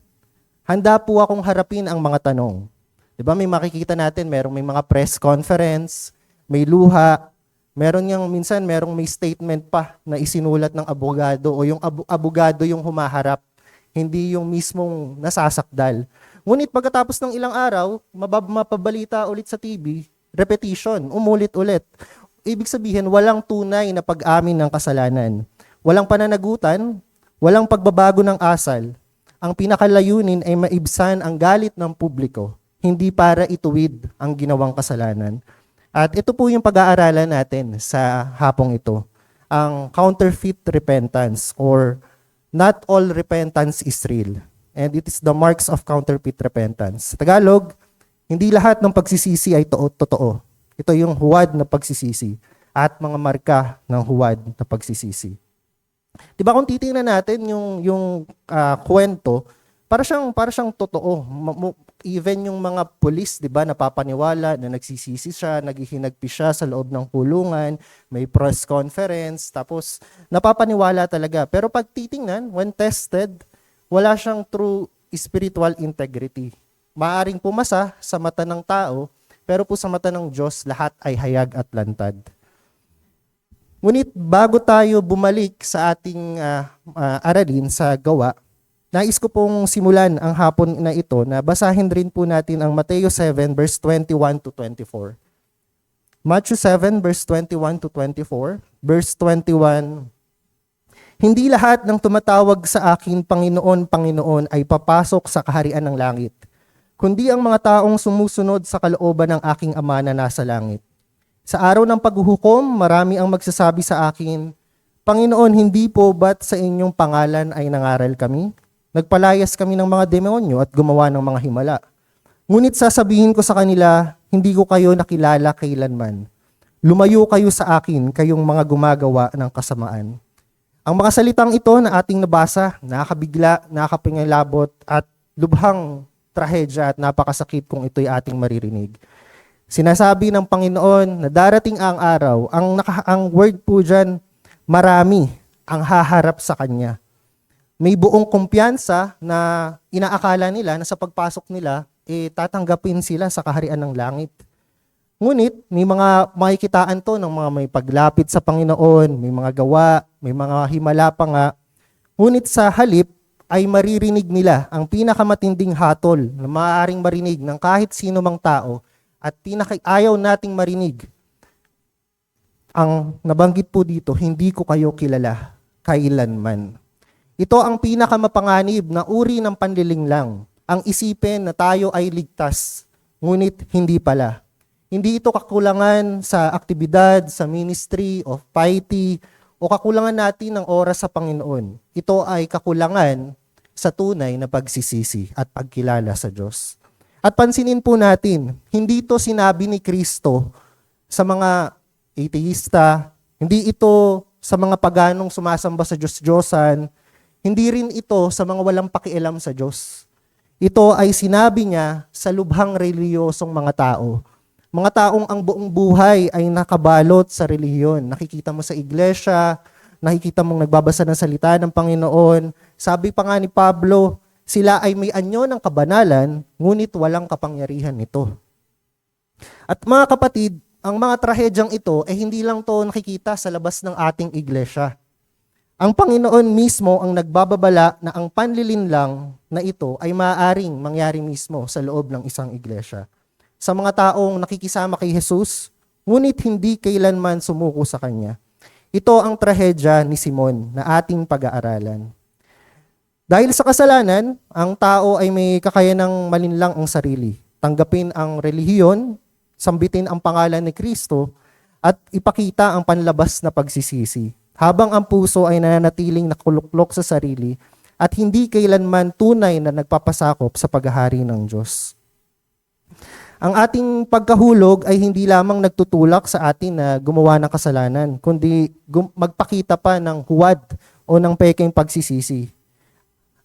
Handa po akong harapin ang mga tanong. Diba may makikita natin, may mga press conference, may luha, minsan may statement pa na isinulat ng abogado o yung abogado yung humaharap, hindi yung mismong nasasakdal. Ngunit pagkatapos ng ilang araw, mapabalita ulit sa TV, repetition, umulit-ulit. ibig sabihin, walang tunay na pag-amin ng kasalanan. Walang pananagutan, walang pagbabago ng asal. Ang pinakalayunin ay maibsan ang galit ng publiko, hindi para ituwid ang ginawang kasalanan. At ito po yung pag-aaralan natin sa hapong ito, ang counterfeit repentance or not all repentance is real. And it is the marks of counterfeit repentance. Sa Tagalog, hindi lahat ng pagsisisi ay totoo. Ito yung huwad na pagsisisi at mga marka ng huwad na pagsisisi. Diba kung titingnan natin yung kwento, para siyang totoo. Even yung mga pulis, 'di ba, napapaniwala na nagsisisi siya, naghihinagpi siya sa loob ng kulungan, may press conference, tapos napapaniwala talaga. Pero pag titingnan, when tested, wala siyang true spiritual integrity. Maaring pumasa sa mata ng tao, pero po sa mata ng Diyos, lahat ay hayag at lantad. Ngunit bago tayo bumalik sa ating aralin sa gawa, nais ko pong simulan ang hapon na ito na basahin rin po natin ang Mateo 7 verse 21 to 24. Matthew 7 verse 21 to 24. Verse 21, hindi lahat ng tumatawag sa akin, Panginoon, Panginoon, ay papasok sa kaharian ng langit, kundi ang mga taong sumusunod sa kalooban ng aking Ama na nasa langit. Sa araw ng paghuhukom, marami ang magsasabi sa akin, Panginoon, hindi po ba't sa inyong pangalan ay nangaral kami? Nagpalayas kami ng mga demonyo at gumawa ng mga himala. Ngunit sasabihin ko sa kanila, hindi ko kayo nakilala kailanman. Lumayo kayo sa akin, kayong mga gumagawa ng kasamaan. Ang mga salitang ito na ating nabasa, nakakabigla, nakakapingilabot at lubhang trahedya at napakasakit kung ito'y ating maririnig. Sinasabi ng Panginoon na darating ang araw, ang word po dyan, marami ang haharap sa Kanya. May buong kumpiyansa na inaakala nila na sa pagpasok nila, tatanggapin sila sa kaharian ng langit. Ngunit may mga makikitaan to ng mga may paglapit sa Panginoon, may mga gawa, may mga himala pa nga. Ngunit sa halip ay maririnig nila ang pinakamatinding hatol na maaaring marinig ng kahit sino mang tao at ayaw nating marinig. Ang nabanggit po dito, hindi ko kayo kilala kailanman. Ito ang pinakamapanganib na uri ng panlilinglang. Ang isipin na tayo ay ligtas, ngunit hindi pala. Hindi ito kakulangan sa aktibidad, sa ministry of piety, o kakulangan natin ng oras sa Panginoon. Ito ay kakulangan sa tunay na pagsisisi at pagkilala sa Diyos. At pansinin po natin, hindi ito sinabi ni Kristo sa mga ateista, hindi ito sa mga paganong sumasamba sa Diyos-Diyosan, hindi rin ito sa mga walang pakialam sa Diyos. Ito ay sinabi niya sa lubhang reliyosong mga tao. Mga taong ang buong buhay ay nakabalot sa relihiyon. Nakikita mo sa iglesia, nakikita mong nagbabasa ng salita ng Panginoon. Sabi pa nga ni Pablo, sila ay may anyo ng kabanalan, ngunit walang kapangyarihan nito. At mga kapatid, ang mga trahedyang ito ay hindi lang to nakikita sa labas ng ating iglesia. Ang Panginoon mismo ang nagbababala na ang panlilinlang na ito ay maaaring mangyari mismo sa loob ng isang iglesia. Sa mga taong nakikisama kay Jesus, ngunit hindi kailanman sumuko sa Kanya. Ito ang trahedya ni Simon na ating pag-aaralan. Dahil sa kasalanan, ang tao ay may kakayanang malinlang ang sarili. Tanggapin ang relihiyon, sambitin ang pangalan ni Kristo, at ipakita ang panlabas na pagsisisi. Habang ang puso ay nananatiling nakuluklok sa sarili at hindi kailanman tunay na nagpapasakop sa paghahari ng Diyos. Ang ating pagkahulog ay hindi lamang nagtutulak sa atin na gumawa ng kasalanan, kundi magpakita pa ng huwad o ng pekeng pagsisisi.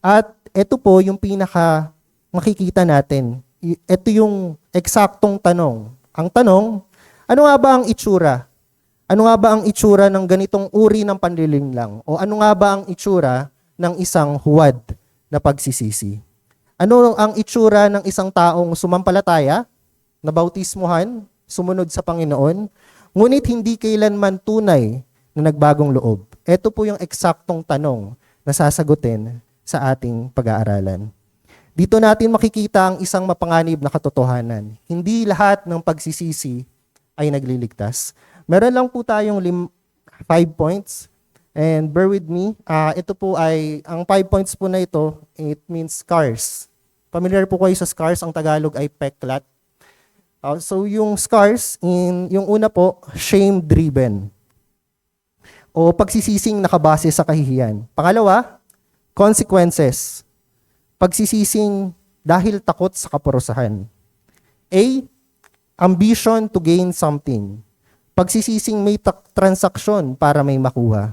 At ito po yung pinaka makikita natin. Ito yung eksaktong tanong. Ang tanong, ano nga ba ang itsura? Ano nga ba ang itsura ng ganitong uri ng panlilinglang? O ano nga ba ang itsura ng isang huwad na pagsisisi? Ano ang itsura ng isang taong sumampalataya, nabautismuhan, sumunod sa Panginoon, ngunit hindi kailanman tunay na nagbagong loob? Ito po yung eksaktong tanong na sasagutin sa ating pag-aaralan. Dito natin makikita ang isang mapanganib na katotohanan. Hindi lahat ng pagsisisi ay nagliligtas. Meron lang po tayong 5 points. And bear with me, ito po ay, ang 5 points po na ito, it means scars. Familiar po kayo sa scars, ang Tagalog ay peklat. So yung scars, yung una po, shame-driven. O pagsisising nakabase sa kahihiyan. Pangalawa, consequences. Pagsisising dahil takot sa kaparusahan. A, ambition to gain something. Pagsisising may transaksyon para may makuha.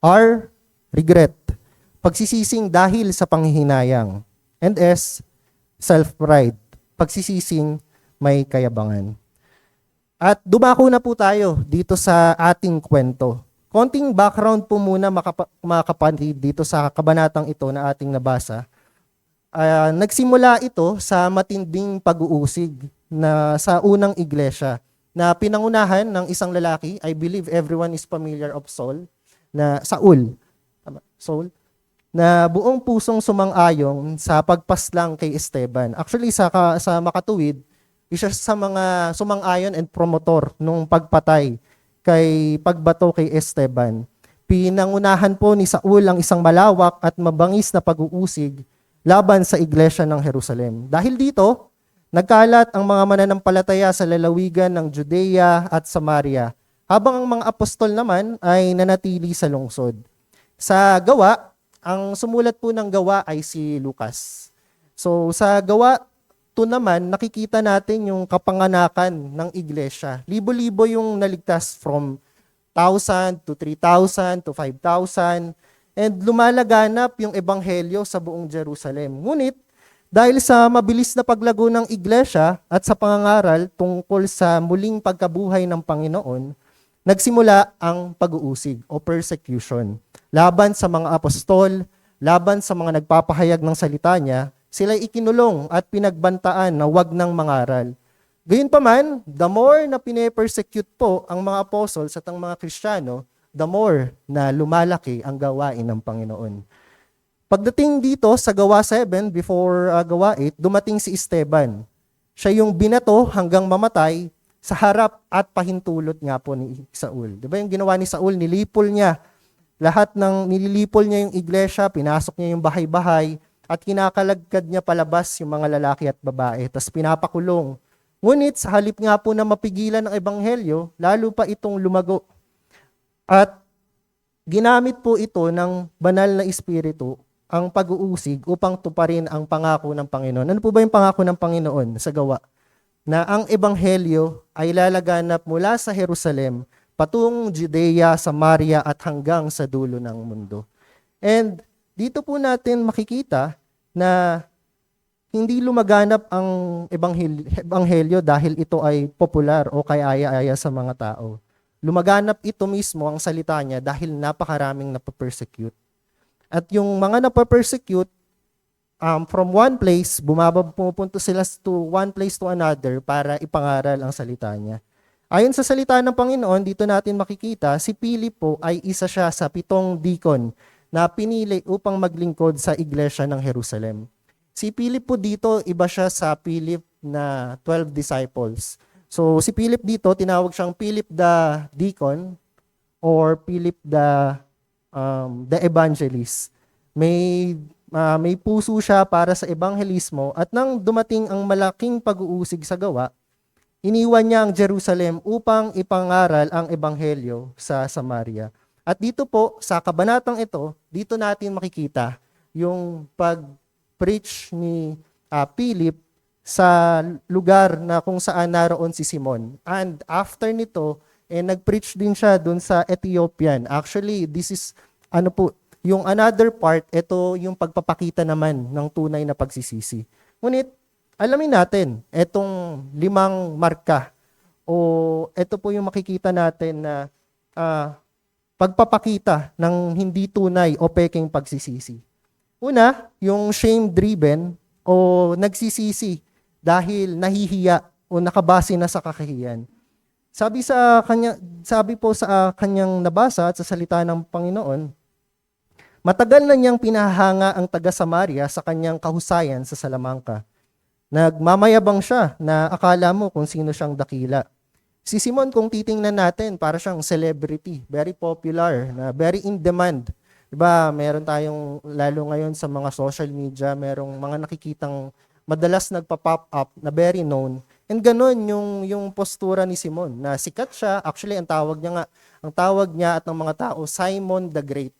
R, regret. Pagsisising dahil sa panghihinayang. And S, self-pride. Pagsisising may kayabangan. At dumako na po tayo dito sa ating kwento. Konting background po muna mga kapatid dito sa kabanatang ito na ating nabasa. Nagsimula ito sa matinding pag-uusig na sa unang iglesia na pinangunahan ng isang lalaki. I believe everyone is familiar of Saul, na buong pusong sumang-ayon sa pagpaslang kay Esteban. Actually, sa makatuwid, isa sa mga sumang-ayon and promotor nung pagpatay pagbato kay Esteban. Pinangunahan po ni Saul ang isang malawak at mabangis na pag-uusig laban sa iglesia ng Jerusalem. Dahil dito, nagkalat ang mga mananampalataya sa lalawigan ng Judea at Samaria, habang ang mga apostol naman ay nanatili sa lungsod. Sa Gawa, ang sumulat po ng Gawa ay si Lucas. So sa Gawa 2 naman, nakikita natin yung kapanganakan ng iglesia. Libo-libo yung naligtas from 1,000 to 3,000 to 5,000. And lumalaganap yung ebanghelyo sa buong Jerusalem. Ngunit, dahil sa mabilis na paglago ng iglesia at sa pangangaral tungkol sa muling pagkabuhay ng Panginoon, nagsimula ang pag-uusig o persecution. Laban sa mga apostol, laban sa mga nagpapahayag ng salita niya, sila'y ikinulong at pinagbantaan na wag ng mangaral. Gayunpaman, the more na pine-persecute po ang mga apostles at ang mga Kristiyano, the more na lumalaki ang gawain ng Panginoon. Pagdating dito sa Gawa 7, before Gawa 8, dumating si Esteban. Siya yung binato hanggang mamatay sa harap at pahintulot nga po ni Saul. Di ba yung ginawa ni Saul, nilipol niya. Nililipol niya yung iglesia, pinasok niya yung bahay-bahay, at kinakalagkad niya palabas yung mga lalaki at babae, tapos pinapakulong. Ngunit sa halip nga po na mapigilan ng ebanghelyo, lalo pa itong lumago. At ginamit po ito ng banal na espiritu, ang pag-uusig upang tuparin ang pangako ng Panginoon. Ano po ba yung pangako ng Panginoon sa Gawa? Na ang ebanghelyo ay lalaganap mula sa Jerusalem, patungong Judea, Samaria at hanggang sa dulo ng mundo. And dito po natin makikita na hindi lumaganap ang ebanghelyo dahil ito ay popular o kaya-aya sa mga tao. Lumaganap ito mismo ang salita niya dahil napakaraming napapersecute. At yung mga napapersecute, from one place, pumupunta sila to one place to another para ipangaral ang salita niya. Ayon sa salita ng Panginoon, dito natin makikita, si Philip po ay isa siya sa 7 deacon na pinili upang maglingkod sa iglesia ng Jerusalem. Si Philip po dito, iba siya sa Philip na 12 disciples. So si Philip dito, tinawag siyang Philip the Deacon or Philip the Evangelist. May puso siya para sa ebanghelismo at nang dumating ang malaking pag-uusig sa Gawa, iniwan niya ang Jerusalem upang ipangaral ang ebanghelyo sa Samaria. At dito po, sa kabanatang ito, dito natin makikita yung pag-preach ni Philip sa lugar na kung saan naroon si Simon. And after nito, nag-preach din siya dun sa Ethiopian. Actually, this is, yung another part, ito yung pagpapakita naman ng tunay na pagsisisi. Ngunit, alamin natin, itong 5 marka, o ito po yung makikita natin na pagpapakita ng hindi tunay o peking pagsisisi. Una, yung shame-driven o nagsisisi dahil nahihiya o nakabase na sa kakahiyan. Sabi po sa kanyang nabasa at sa salita ng Panginoon, matagal na niyang pinahanga ang taga-Samaria sa kanyang kahusayan sa Salamanca. Nagmamayabang siya na akala mo kung sino siyang dakila. Si Simon, kung titingnan natin, para siyang celebrity, very popular, na very in demand. Diba, meron tayong, lalo ngayon sa mga social media, merong mga nakikitang madalas nagpa-pop up na very known. And ganun yung postura ni Simon, na sikat siya. Actually, ang tawag niya at ng mga tao, Simon the Great.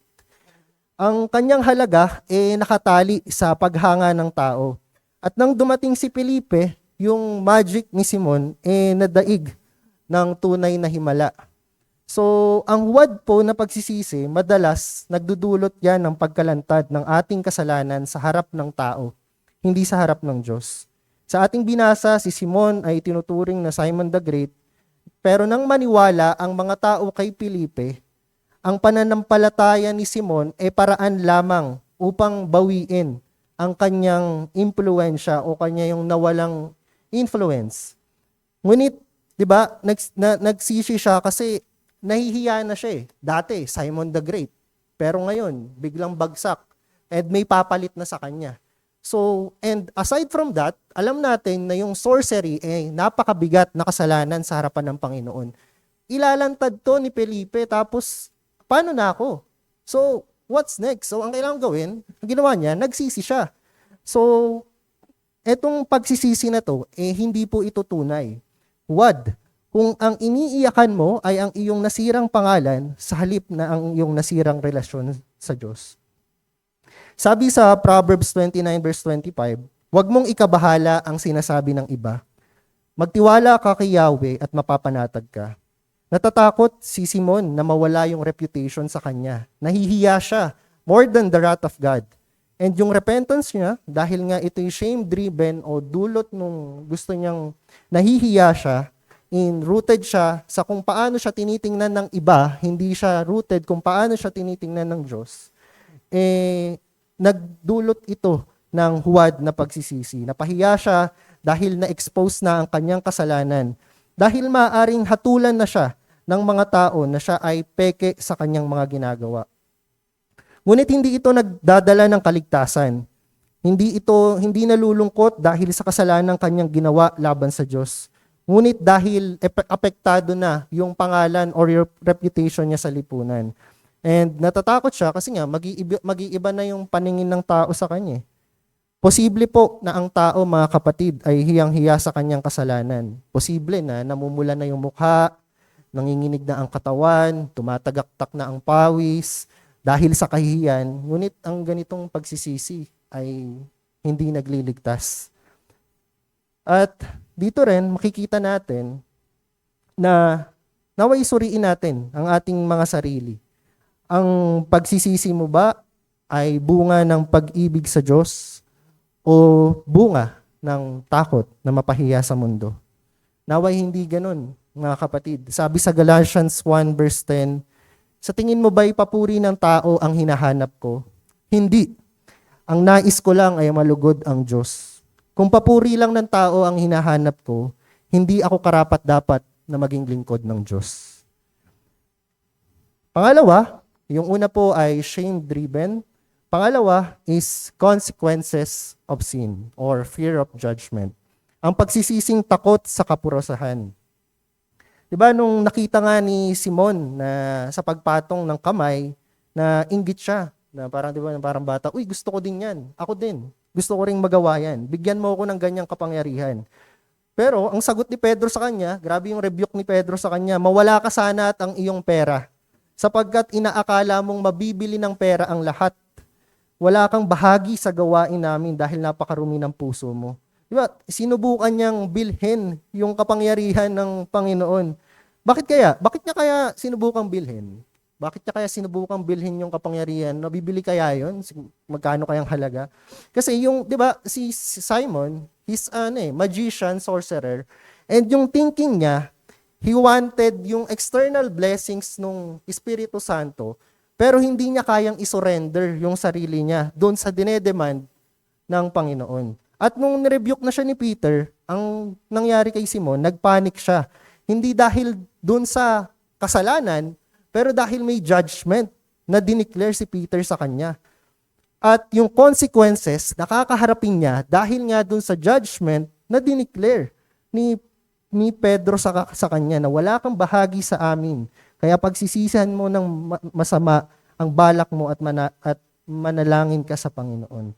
Ang kanyang halaga, nakatali sa paghanga ng tao. At nang dumating si Felipe, yung magic ni Simon, nadaig ng tunay na himala. So, ang huwad po na pagsisisi, madalas nagdudulot yan ng pagkalantad ng ating kasalanan sa harap ng tao, hindi sa harap ng Diyos. Sa ating binasa, si Simon ay tinuturing na Simon the Great, pero nang maniwala ang mga tao kay Felipe, ang pananampalataya ni Simon ay paraan lamang upang bawiin ang kanyang impluensya o kanya yung nawalang influence. Ngunit, di ba, nagsisi siya kasi nahihiya na siya eh. Dati, Simon the Great. Pero ngayon, biglang bagsak. And may papalit na sa kanya. So, and aside from that, alam natin na yung sorcery napakabigat na kasalanan sa harapan ng Panginoon. Ilalantad to ni Felipe, tapos, paano na ako? So, what's next? So, ang kailangan gawin, ang ginawa niya, nagsisi siya. So, etong pagsisisi na to, hindi po ito tunay. Huwad. Kung ang iniiyakan mo ay ang iyong nasirang pangalan sa halip na ang iyong nasirang relasyon sa Diyos. Sabi sa Proverbs 29 verse 25, huwag mong ikabahala ang sinasabi ng iba. Magtiwala ka kay Yahweh at mapapanatag ka. Natatakot si Simon na mawala yung reputation sa kanya. Nahihiya siya more than the wrath of God. And yung repentance niya, dahil nga ito'y shame-driven o dulot nung gusto niyang nahihiya siya, rooted siya sa kung paano siya tinitingnan ng iba, hindi siya rooted kung paano siya tinitingnan ng Diyos, nagdulot ito ng huwad na pagsisisi. Napahiya siya dahil na-expose na ang kanyang kasalanan. Dahil maaaring hatulan na siya ng mga tao na siya ay peke sa kanyang mga ginagawa. Ngunit hindi ito nagdadala ng kaligtasan. Hindi nalulungkot dahil sa kasalanan kanyang ginawa laban sa Diyos. Ngunit dahil apektado na yung pangalan or your reputation niya sa lipunan. And natatakot siya kasi nga mag-iiba na yung paningin ng tao sa kanya. Posible po na ang tao, mga kapatid, ay hiyang-hiya sa kanyang kasalanan. Posible na namumula na yung mukha, nanginginig na ang katawan, tumatagaktak na ang pawis dahil sa kahihiyan. Ngunit ang ganitong pagsisisi ay hindi nagliligtas. At dito rin makikita natin na naway suriin natin ang ating mga sarili. Ang pagsisisi mo ba ay bunga ng pag-ibig sa Diyos o bunga ng takot na mapahiya sa mundo? Naway hindi ganun, mga kapatid. Sabi sa Galatians 1 verse 10, sa tingin mo ba'y papuri ng tao ang hinahanap ko? Hindi. Ang nais ko lang ay malugod ang Diyos. Kung papuri lang ng tao ang hinahanap ko, hindi ako karapat-dapat na maging lingkod ng Diyos. Pangalawa, yung una po ay shame-driven. Pangalawa is consequences of sin or fear of judgment. Ang pagsisising takot sa kapurusahan. Diba nung nakita nga ni Simon na sa pagpatong ng kamay, na inggit siya, na parang, diba, parang bata, uy, gusto ko din yan. Ako din. Gusto ko ring magawa yan. Bigyan mo ako ng ganyang kapangyarihan. Pero ang sagot ni Pedro sa kanya, grabe yung rebuke ni Pedro sa kanya, mawala ka sana at ang iyong pera. Sapagkat inaakala mong mabibili ng pera ang lahat. Wala kang bahagi sa gawain namin dahil napakarumi ng puso mo. Diba? Sinubukan niyang bilhin yung kapangyarihan ng Panginoon. Bakit kaya? Bakit niya kaya sinubukang bilhin? Bakit niya kaya sinubukang bilhin yung kapangyarihan? Nabibili kaya yun? Magkano kayang halaga? Kasi yung, di ba, si Simon, he's magician, sorcerer. And yung thinking niya, he wanted yung external blessings ng Espiritu Santo, pero hindi niya kayang isurrender yung sarili niya doon sa dinedemand ng Panginoon. At nung nirebuke na siya ni Peter, ang nangyari kay Simon, nagpanic siya. Hindi dahil doon sa kasalanan, pero dahil may judgment na dineclare si Peter sa kanya. At yung consequences, nakakaharapin niya dahil nga doon sa judgment na dineclare ni ni Pedro sa kanya na wala kang bahagi sa amin. Kaya pagsisisihan mo ng masama ang balak mo at manalangin ka sa Panginoon.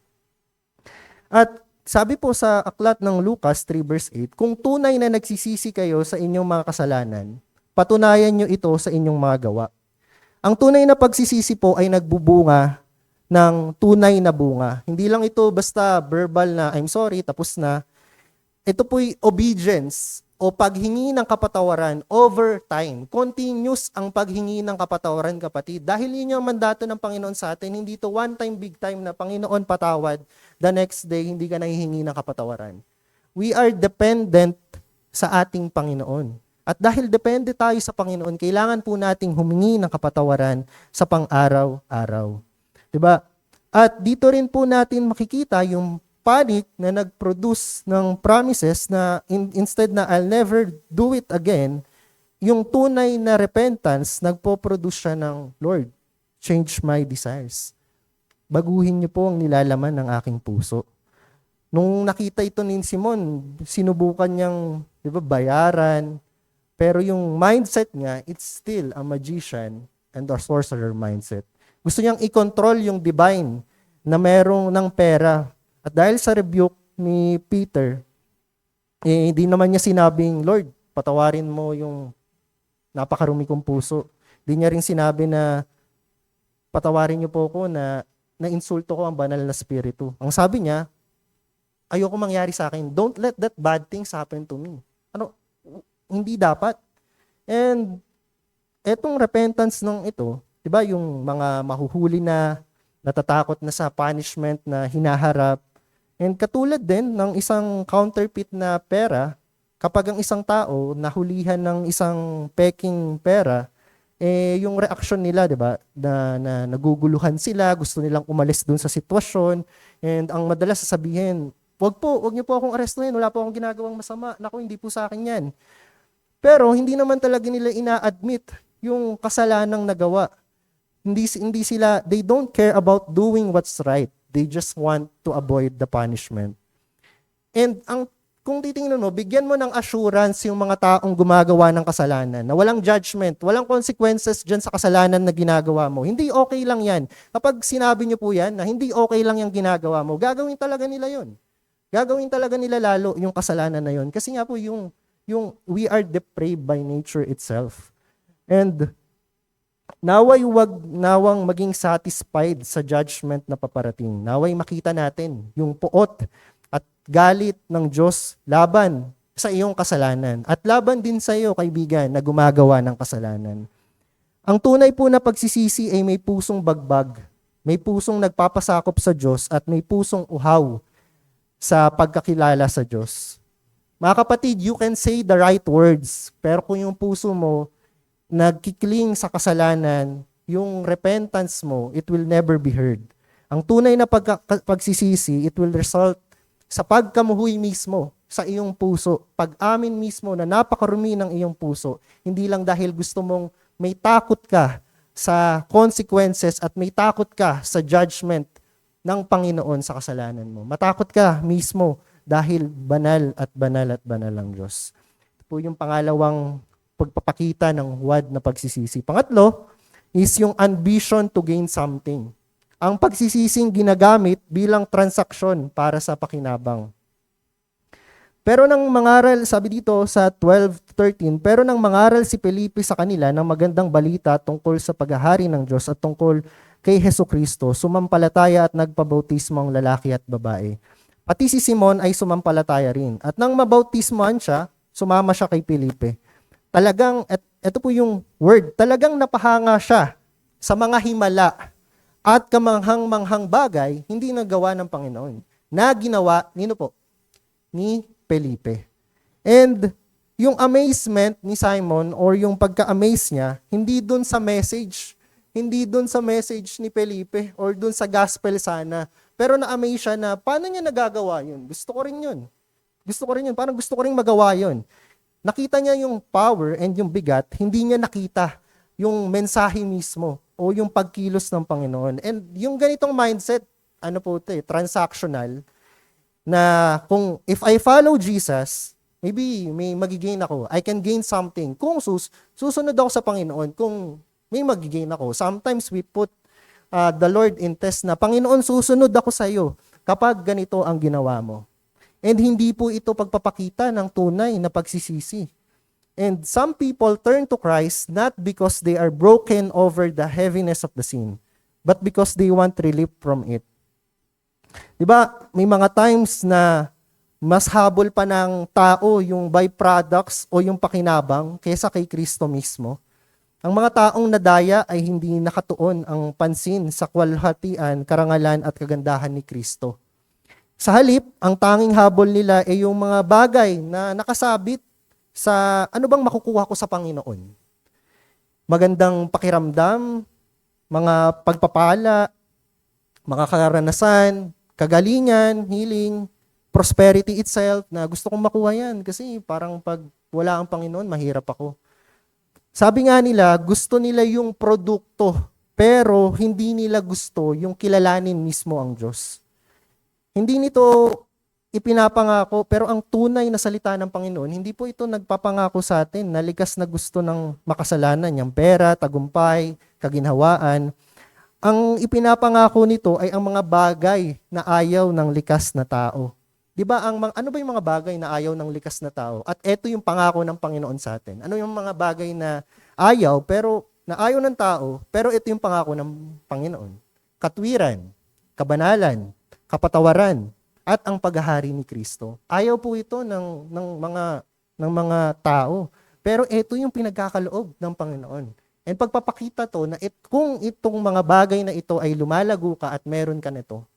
At sabi po sa aklat ng Lucas 3 verse 8, kung tunay na nagsisisi kayo sa inyong mga kasalanan, patunayan nyo ito sa inyong mga gawa. Ang tunay na pagsisisi po ay nagbubunga ng tunay na bunga. Hindi lang ito basta verbal na I'm sorry, tapos na. Ito po'y obedience o paghingi ng kapatawaran over time. Continuous ang paghingi ng kapatawaran, kapatid. Dahil yun yung mandato ng Panginoon sa atin, hindi ito one time, big time na Panginoon patawad, the next day hindi ka nahihingi ng kapatawaran. We are dependent sa ating Panginoon. At dahil depende tayo sa Panginoon, kailangan po nating humingi ng kapatawaran sa pang-araw-araw. Diba? At dito rin po natin makikita yung panic na nag-produce ng promises na instead na I'll never do it again, yung tunay na repentance, nagpo-produce siya ng Lord, change my desires. Baguhin niyo po ang nilalaman ng aking puso. Nung nakita ito ni Simon, sinubukan niyang bayaran, pero yung mindset niya, it's still a magician and a sorcerer mindset. Gusto niyang i-control yung divine na merong ng pera. At dahil sa rebuke ni Peter, hindi naman niya sinabing, Lord, patawarin mo yung napakarumi kong puso. Hindi niya rin sinabi na patawarin niyo po ako na insulto ko ang banal na spiritu. Ang sabi niya, ayoko mangyari sa akin. Don't let that bad things happen to me. Hindi dapat. And etong repentance ng ito, 'di ba, yung mga mahuhuli na natatakot na sa punishment na hinaharap. And katulad din ng isang counterfeit na pera, kapag ang isang tao nahulihan ng isang peking pera, yung reaksyon nila, 'di ba, na naguguluhan sila, gusto nilang umalis dun sa sitwasyon, and ang madalas sasabihin, wag niyo po akong arestuhin, wala po akong ginagawang masama. Naku, hindi po sa akin 'yan. Pero hindi naman talaga nila ina-admit yung kasalanang nagawa. Hindi sila, they don't care about doing what's right. They just want to avoid the punishment. And kung titingnan mo, bigyan mo ng assurance yung mga taong gumagawa ng kasalanan, na walang judgment, walang consequences dyan sa kasalanan na ginagawa mo. Hindi okay lang yan. Kapag sinabi nyo po yan, na hindi okay lang yung ginagawa mo, gagawin talaga nila yon. Gagawin talaga nila lalo yung kasalanan na yon. Kasi nga po yung we are depraved by nature itself. And nawang maging satisfied sa judgment na paparating. Naway makita natin yung puot at galit ng Diyos laban sa iyong kasalanan. At laban din sa iyo, kaibigan, na gumagawa ng kasalanan. Ang tunay po na pagsisisi ay may pusong bagbag, may pusong nagpapasakop sa Diyos, at may pusong uhaw sa pagkakilala sa Diyos. Mga kapatid, you can say the right words, pero kung yung puso mo nagkikling sa kasalanan, yung repentance mo, it will never be heard. Ang tunay na pagsisisi, it will result sa pagkamuhuy mismo sa iyong puso, pag-amin mismo na napakarumi ng iyong puso, hindi lang dahil gusto mong may takot ka sa consequences at may takot ka sa judgment ng Panginoon sa kasalanan mo. Matakot ka mismo dahil banal at banal at banal ang Diyos. Ito po yung pangalawang pagpapakita ng huwad na pagsisisi. Pangatlo is yung ambition to gain something. Ang pagsisising ginagamit bilang transaksyon para sa pakinabang. Pero nang mangaral, sabi dito sa 12:13, pero nang mangaral si Felipe sa kanila ng magandang balita tungkol sa paghahari ng Diyos at tungkol kay Hesukristo, sumampalataya at nagpabautismo ang lalaki at babae. Pati si Simon ay sumampalataya rin. At nang mabautismohan siya, sumama siya kay Felipe. Talagang, ito po yung word, talagang napahanga siya sa mga himala at kamanghang-manghang bagay hindi nagawa ng Panginoon, na ginawa, ni Felipe. And yung amazement ni Simon or yung pagka-amaze niya, hindi dun sa message ni Felipe or dun sa gospel sana, pero na-amaze siya na paano niya nagagawa yun? Gusto ko rin yun. Parang gusto ko rin magawa yun. Nakita niya yung power and yung bigat, hindi niya nakita yung mensahe mismo o yung pagkilos ng Panginoon. And yung ganitong mindset, transactional, na kung if I follow Jesus, Maybe may magigain ako. I can gain something. Kung susunod ako sa Panginoon, kung may magigain ako. Sometimes we put the Lord in test na, Panginoon, susunod ako sa iyo kapag ganito ang ginawa mo. And hindi po ito pagpapakita ng tunay na pagsisisi. And some people turn to Christ not because they are broken over the heaviness of the sin, but because they want relief from it. Diba, may mga times na mas habol pa ng tao yung byproducts o yung pakinabang kaysa kay Kristo mismo. Ang mga taong nadaya ay hindi nakatuon ang pansin sa kwalhatian, karangalan at kagandahan ni Kristo. Sa halip, ang tanging habol nila ay yung mga bagay na nakasabit sa ano bang makukuha ko sa Panginoon. Magandang pakiramdam, mga pagpapala, mga karanasan, kagalingan, healing, prosperity itself, na gusto kong makuha yan kasi parang pag wala ang Panginoon, mahirap ako. Sabi nga nila, gusto nila yung produkto, pero hindi nila gusto yung kilalanin mismo ang Diyos. Hindi nito ipinapangako, pero ang tunay na salita ng Panginoon, hindi po ito nagpapangako sa atin na likas na gusto ng makasalanan, yung pera, tagumpay, kaginhawaan. Ang ipinapangako nito ay ang mga bagay na ayaw ng likas na tao. 'Di ba ano ba yung mga bagay na ayaw ng likas na tao? At ito yung pangako ng Panginoon sa atin. Ano yung mga bagay na ayaw ng tao, pero ito yung pangako ng Panginoon? Katwiran, kabanalan, kapatawaran, at ang paghahari ni Kristo. Ayaw po ito ng mga tao, pero ito yung pinagkakaloob ng Panginoon. And pagpapakita to na kung itong mga bagay na ito ay lumalago ka at meron ka nito,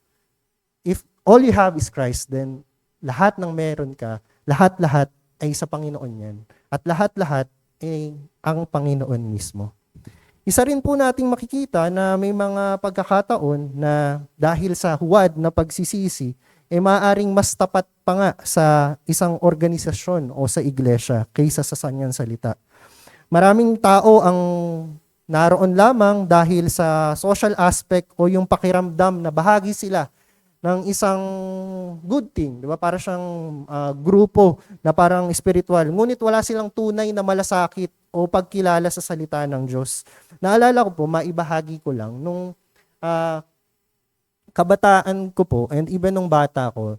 if all you have is Christ, then lahat ng meron ka, lahat-lahat ay sa Panginoon yan. At lahat-lahat ay ang Panginoon mismo. Isa rin po nating makikita na may mga pagkakataon na dahil sa huwad na pagsisisi, maaaring mas tapat pa nga sa isang organisasyon o sa iglesia kaysa sa sanyang salita. Maraming tao ang naroon lamang dahil sa social aspect o yung pakiramdam na bahagi sila ng isang good thing, di ba? Para siyang grupo na parang spiritual. Ngunit wala silang tunay na malasakit o pagkilala sa salita ng Diyos. Naalala ko po, maibahagi ko lang, nung kabataan ko po, and even nung bata ko,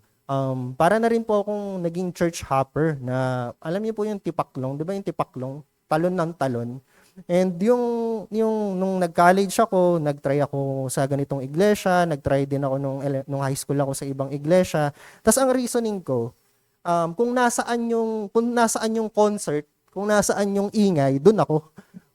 para na rin po akong naging church hopper na, alam niyo po yung tipaklong, di ba yung tipaklong? Talon ng talon. And yung nung nag-college ako, nag-try ako sa ganitong iglesia, nag-try din ako nung high school ako sa ibang iglesia. Tas ang reasoning ko, kung nasaan yung concert, kung nasaan yung ingay, doon ako.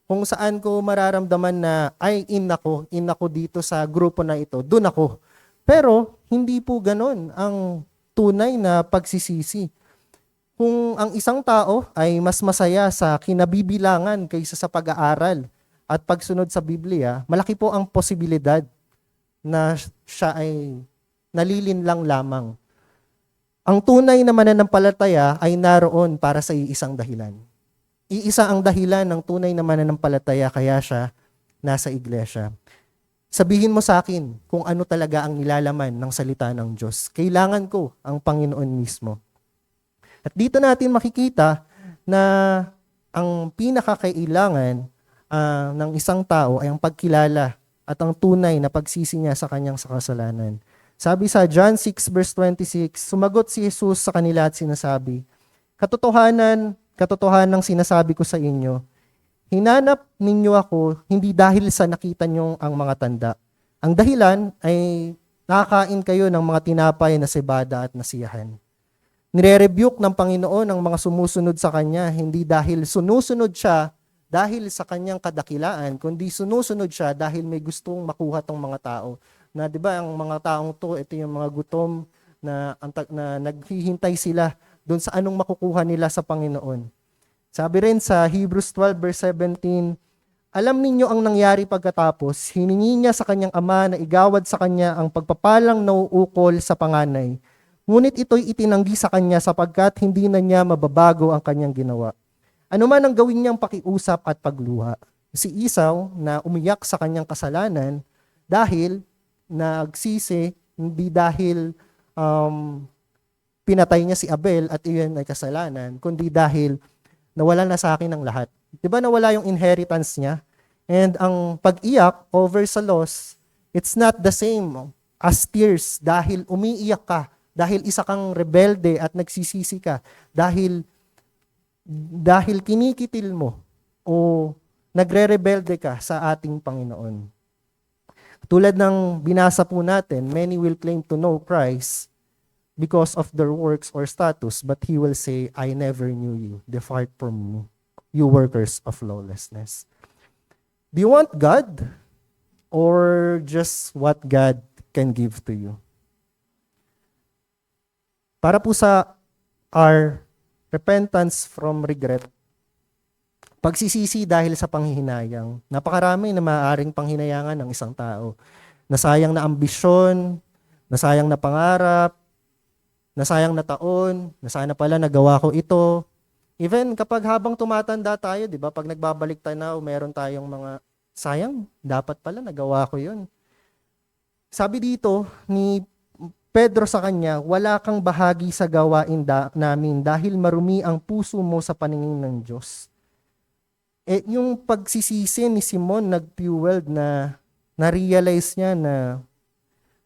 Kung saan ko mararamdaman na ay in ako dito sa grupo na ito, doon ako. Pero hindi po ganoon ang tunay na pagsisisi. Kung ang isang tao ay mas masaya sa kinabibilangan kaysa sa pag-aaral at pagsunod sa Biblia, malaki po ang posibilidad na siya ay nalilinlang lamang. Ang tunay na mananampalataya ay naroon para sa iisang dahilan. Iisa ang dahilan ng tunay na mananampalataya kaya siya nasa iglesia. Sabihin mo sa akin kung ano talaga ang nilalaman ng salita ng Diyos. Kailangan ko ang Panginoon mismo. At dito natin makikita na ang pinakakailangan ng isang tao ay ang pagkilala at ang tunay na pagsisi niya sa kanyang kasalanan. Sabi sa John 6 verse 26, sumagot si Jesus sa kanila at sinasabi, Katotohanan sinasabi ko sa inyo, hinanap ninyo ako hindi dahil sa nakita nyo ang mga tanda. Ang dahilan ay nakakain kayo ng mga tinapay na cebada at nasiyahan. Nire-rebuke ng Panginoon ang mga sumusunod sa Kanya, hindi dahil sunusunod siya dahil sa Kanyang kadakilaan, kundi sunusunod siya dahil may gustong makuha tong mga tao. Na 'di ba ang mga taong to, ito yung mga gutom na naghihintay sila doon sa anong makukuha nila sa Panginoon. Sabi rin sa Hebrews 12 verse 17, alam ninyo ang nangyari pagkatapos, hiningi niya sa kanyang ama na igawad sa kanya ang pagpapalang nauukol sa panganay. Ngunit ito'y itinanggi sa kanya sapagkat hindi na niya mababago ang kanyang ginawa. Ano man ang gawin niyang pakiusap at pagluha. Si Esau na umiyak sa kanyang kasalanan dahil nagsisi, hindi dahil pinatay niya si Abel at iyon ay kasalanan, kundi dahil nawala na sa akin ang lahat. Di ba nawala yung inheritance niya? And ang pag-iyak over sa loss, it's not the same as tears dahil umiiyak ka, dahil isa kang rebelde at nagsisisi ka, dahil kinikitil mo o nagre-rebelde ka sa ating Panginoon. Tulad ng binasa po natin, many will claim to know Christ because of their works or status, but he will say, I never knew you. Depart from me, you workers of lawlessness. Do you want God or just what God can give to you? Para po sa our repentance from regret, pagsisisi dahil sa panghihinayang. Napakarami na maaaring panghinayangan ng isang tao. Nasayang na ambisyon, nasayang na pangarap, nasayang na taon, na sana pala nagawa ko ito. Even kapag habang tumatanda tayo, di ba, pag nagbabalik tanaw, meron tayong mga, sayang, dapat pala nagawa ko yun. Sabi dito ni Pedro sa kanya, wala kang bahagi sa gawain namin dahil marumi ang puso mo sa paningin ng Diyos. Yung pagsisisi ni Simon nag-fueled na na-realize niya na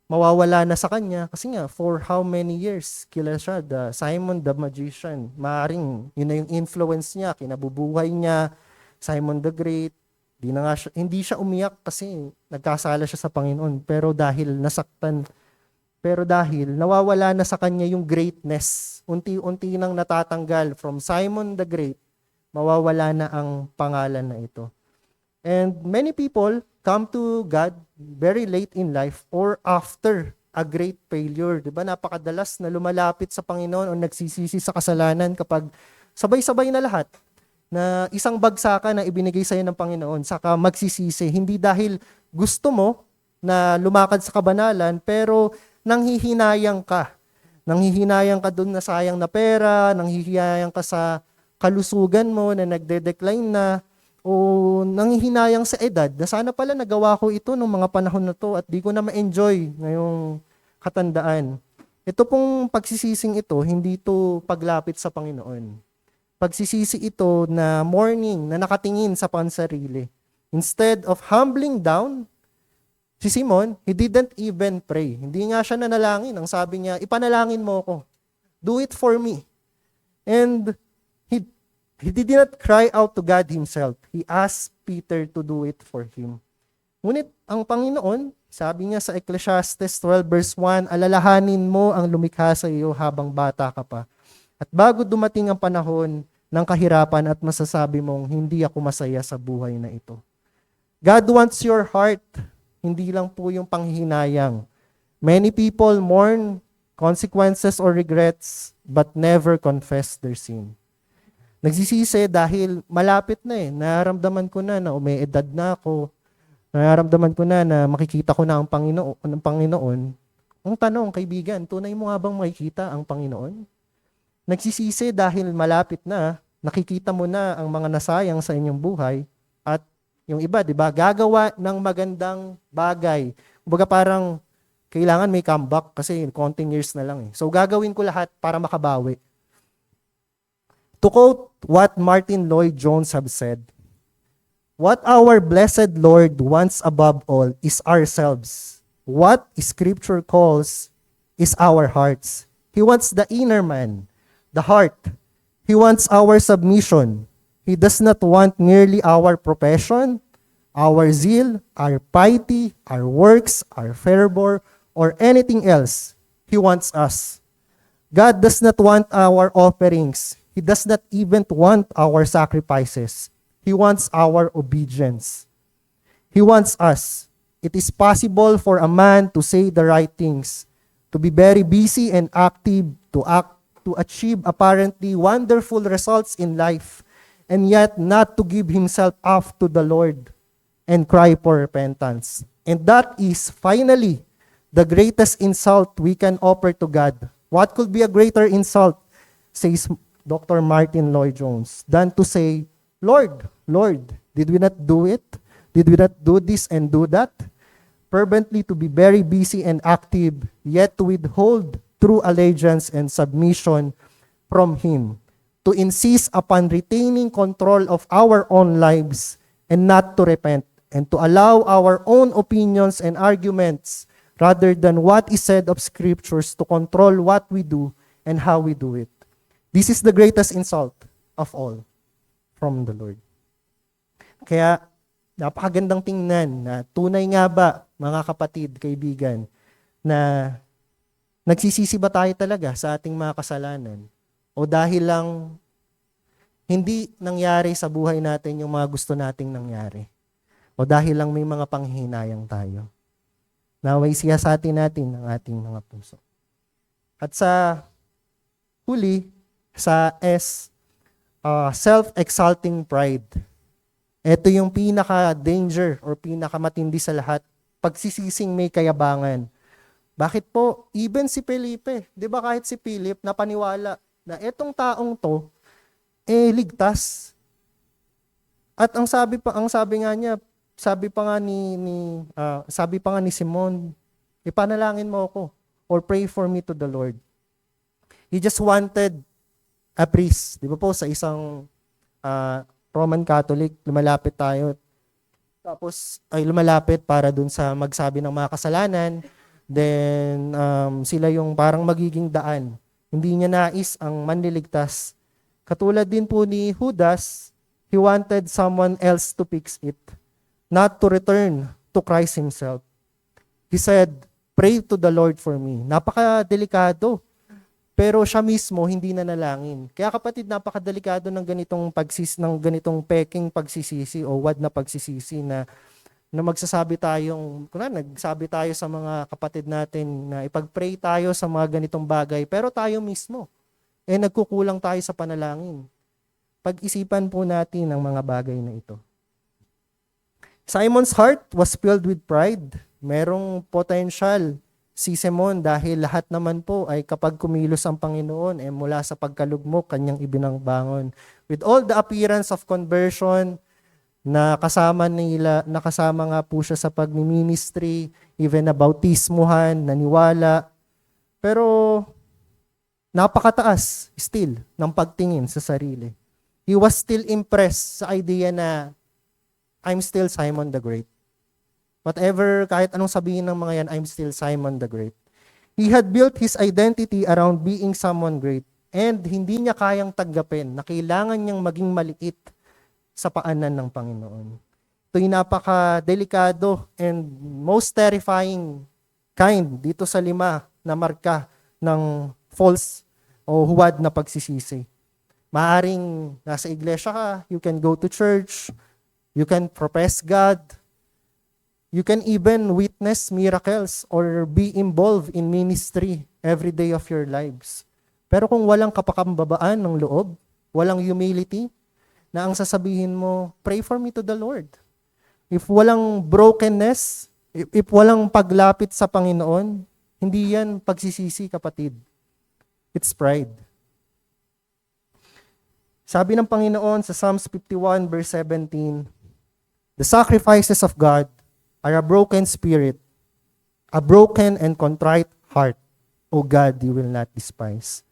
mawawala na sa kanya kasi nga for how many years kila siya, Simon the magician, maaring yun na yung influence niya, kinabubuhay niya, Simon the Great, hindi siya umiyak kasi nagkasala siya sa Panginoon, pero dahil nawawala na sa kanya yung greatness, unti-unti nang natatanggal from Simon the Great, mawawala na ang pangalan na ito. And many people come to God very late in life or after a great failure. Diba? Napakadalas na lumalapit sa Panginoon o nagsisisi sa kasalanan kapag sabay-sabay na lahat na isang bagsakan na ibinigay sa iyo ng Panginoon, saka magsisisi. Hindi dahil gusto mo na lumakad sa kabanalan, pero nanghihinayang ka. Nanghihinayang ka dun na sayang na pera, nanghihinayang ka sa kalusugan mo na nagde-decline na, o nanghihinayang sa edad na sana pala nagawa ko ito nung mga panahon na to at di ko na ma-enjoy ngayong katandaan. Ito pong pagsisising ito, hindi to paglapit sa Panginoon. Pagsisisi ito na mourning, na nakatingin sa pansarili. Instead of humbling down, si Simon, he didn't even pray. Hindi nga siya nanalangin. Ang sabi niya, ipanalangin mo ako. Do it for me. And he did not cry out to God himself. He asked Peter to do it for him. Ngunit ang Panginoon, sabi niya sa Ecclesiastes 12 verse 1, alalahanin mo ang lumikha sa iyo habang bata ka pa. At bago dumating ang panahon ng kahirapan at masasabi mong, hindi ako masaya sa buhay na ito. God wants your heart, hindi lang po yung panghihinayang. Many people mourn consequences or regrets but never confess their sin. Nagsisisi dahil malapit na Nararamdaman ko na may edad na ako. Nararamdaman ko na makikita ko na ang Panginoon. Ang tanong, kaibigan, tunay mo nga bang makikita ang Panginoon? Nagsisisi dahil malapit na, nakikita mo na ang mga nasayang sa inyong buhay at yung iba, di ba, gagawa ng magandang bagay. Kumbaga parang kailangan may comeback kasi konting years na lang. So gagawin ko lahat para makabawi. To quote what Martin Lloyd-Jones have said, what our blessed Lord wants above all is ourselves. What Scripture calls is our hearts. He wants the inner man, the heart. He wants our submission. He does not want merely our profession, our zeal, our piety, our works, our fervor, or anything else. He wants us. God does not want our offerings. He does not even want our sacrifices. He wants our obedience. He wants us. It is possible for a man to say the right things, to be very busy and active, to achieve apparently wonderful results in life, and yet not to give himself up to the Lord and cry for repentance. And that is finally the greatest insult we can offer to God. What could be a greater insult, says Dr. Martin Lloyd-Jones, than to say, Lord, Lord, did we not do it? Did we not do this and do that? Fervently to be very busy and active, yet to withhold true allegiance and submission from Him, to insist upon retaining control of our own lives and not to repent, and to allow our own opinions and arguments rather than what is said of scriptures to control what we do and how we do it. This is the greatest insult of all from the Lord. Kaya napakagandang tingnan na tunay nga ba, mga kapatid, kaibigan, na nagsisisi ba tayo talaga sa ating mga kasalanan? O dahil lang hindi nangyari sa buhay natin yung mga gusto nating nangyari? O dahil lang may mga panghihinayang tayo? Naway siyasatin natin ang ating mga puso. At sa huli, sa S, self-exalting pride. Ito yung pinaka-danger or pinaka-matindi sa lahat. Pagsisising may kayabangan. Bakit po? Even si Felipe, di ba kahit si Philip napaniwala na etong taong to, ligtas. At ang sabi nga niya, sabi pa nga ni Simon, ipanalangin mo ako or pray for me to the Lord. He just wanted a priest. Di ba po sa isang Roman Catholic, lumalapit tayo. Tapos ay lumalapit para dun sa magsabi ng mga kasalanan. Then sila yung parang magiging daan. Hindi niya nais ang manliligtas. Katulad din po ni Judas, he wanted someone else to fix it, not to return to Christ himself. He said, pray to the Lord for me. Napaka-delikado. Pero siya mismo hindi nanalangin. Kaya kapatid, napakadelikado ng ganitong peking pagsisisi o wad na pagsisisi na nagsabi tayo sa mga kapatid natin na ipag-pray tayo sa mga ganitong bagay, pero tayo mismo, nagkukulang tayo sa panalangin. Pag-isipan po natin ang mga bagay na ito. Simon's heart was filled with pride. Merong potential si Simon dahil lahat naman po ay kapag kumilos ang Panginoon, mula sa pagkalugmok, kanyang ibinangbangon. With all the appearance of conversion, nakasama nga po siya sa pagmi-ministry, even na bautismuhan, naniwala. Pero napakataas still ng pagtingin sa sarili. He was still impressed sa idea na I'm still Simon the Great. Whatever, kahit anong sabihin ng mga yan, I'm still Simon the Great. He had built his identity around being someone great, and hindi niya kayang tanggapin na kailangan niyang maging maliit sa paanan ng Panginoon. Ito'y napaka-delikado and most terrifying kind dito sa 5 na marka ng false o huwad na pagsisisi. Maaring nasa iglesia ka, you can go to church, you can profess God, you can even witness miracles or be involved in ministry every day of your lives. Pero kung walang kapakambabaan ng loob, walang humility, na ang sasabihin mo, pray for me to the Lord. If walang brokenness, if walang paglapit sa Panginoon, hindi yan pagsisisi, kapatid. It's pride. Sabi ng Panginoon sa Psalms 51 verse 17, the sacrifices of God are a broken spirit, a broken and contrite heart. O God, you will not despise.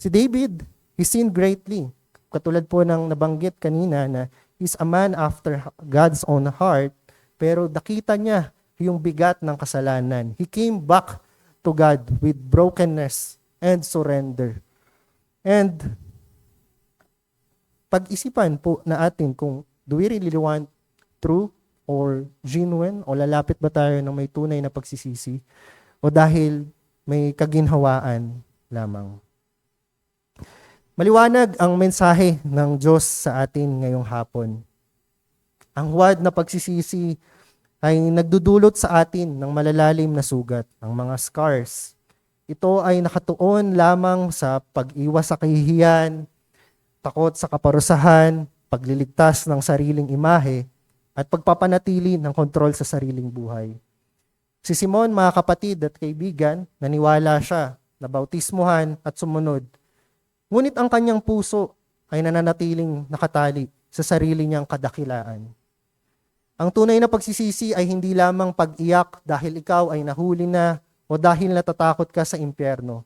Si David, he sinned greatly. Katulad po ng nabanggit kanina na he's a man after God's own heart, pero nakita niya yung bigat ng kasalanan. He came back to God with brokenness and surrender. And pag-isipan po na atin kung do we really want true or genuine, o lalapit ba tayo ng may tunay na pagsisisi, o dahil may kaginhawaan lamang. Maliwanag ang mensahe ng Diyos sa atin ngayong hapon. Ang huwad na pagsisisi ay nagdudulot sa atin ng malalalim na sugat, ang mga scars. Ito ay nakatuon lamang sa pag-iwas sa kahihiyan, takot sa kaparusahan, pagliligtas ng sariling imahe, at pagpapanatili ng kontrol sa sariling buhay. Si Simon, mga kapatid at kaibigan, naniwala siya na bautismuhan at sumunod. Ngunit ang kanyang puso ay nananatiling nakatali sa sarili niyang kadakilaan. Ang tunay na pagsisisi ay hindi lamang pag-iyak dahil ikaw ay nahuli na o dahil natatakot ka sa impyerno.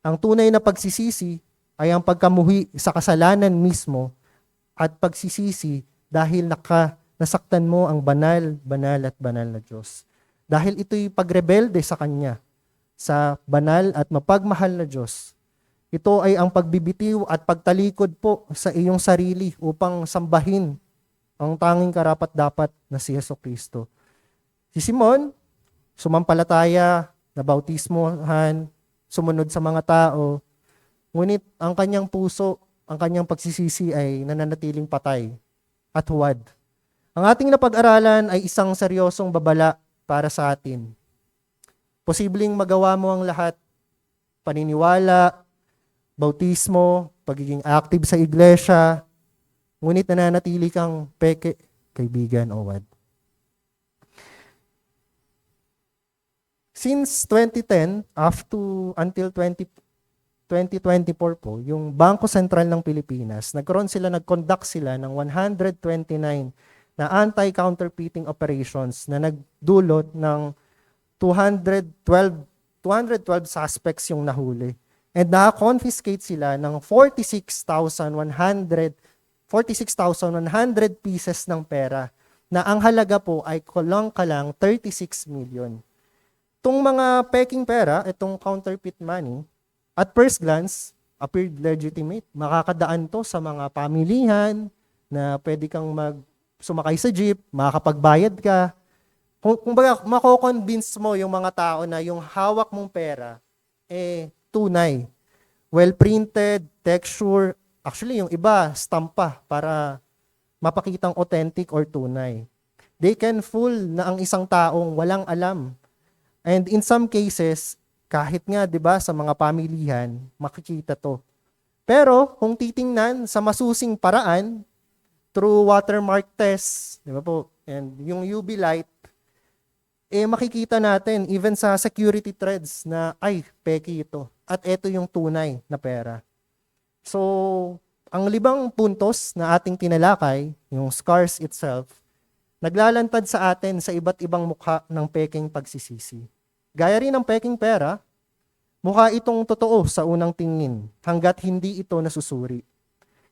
Ang tunay na pagsisisi ay ang pagkamuhi sa kasalanan mismo at pagsisisi dahil nasaktan mo ang banal, banal at banal na Diyos. Dahil ito'y pagrebelde sa Kanya, sa banal at mapagmahal na Diyos. Ito ay ang pagbibitiw at pagtalikod po sa iyong sarili upang sambahin ang tanging karapat-dapat na si Jesucristo. Si Simon, sumampalataya, nabautismohan, sumunod sa mga tao, ngunit ang kanyang puso, ang kanyang pagsisisi ay nananatiling patay at huwad. Ang ating napag-aralan ay isang seryosong babala para sa atin. Posibleng magawa mo ang lahat, paniniwala, bautismo, pagiging active sa iglesia, ngunit nananatili kang peke, kaibigan o wad. Since 2010 until 2024 po, yung Bangko Sentral ng Pilipinas, nag-conduct sila ng 129 na anti-counterfeiting operations na nagdulot ng 212 suspects yung nahuli. And na-confiscate sila ng 46,100 pieces ng pera na ang halaga po ay kulang-kalang 36 million. Itong mga peking pera, itong counterfeit money, at first glance, appeared legitimate. Makakadaan to sa mga pamilihan na pwede kang sumakay sa jeep, makakapagbayad ka. Kung baga, mako-convince mo yung mga tao na yung hawak mong pera, tunay. Well-printed, texture. Actually, yung iba, stamp pa para mapakitang authentic or tunay. They can fool na ang isang taong walang alam. And in some cases, kahit nga 'di ba sa mga pamilihan, makikita 'to. Pero kung titingnan sa masusing paraan through watermark test, 'di ba po? And yung UV light makikita natin even sa security threads na ay peki ito at ito yung tunay na pera. So, ang 5 puntos na ating tinalakay, yung scars itself, naglalantad sa atin sa iba't ibang mukha ng peking pagsisisi. Gaya rin ng peking pera, mukha itong totoo sa unang tingin hanggat hindi ito nasusuri.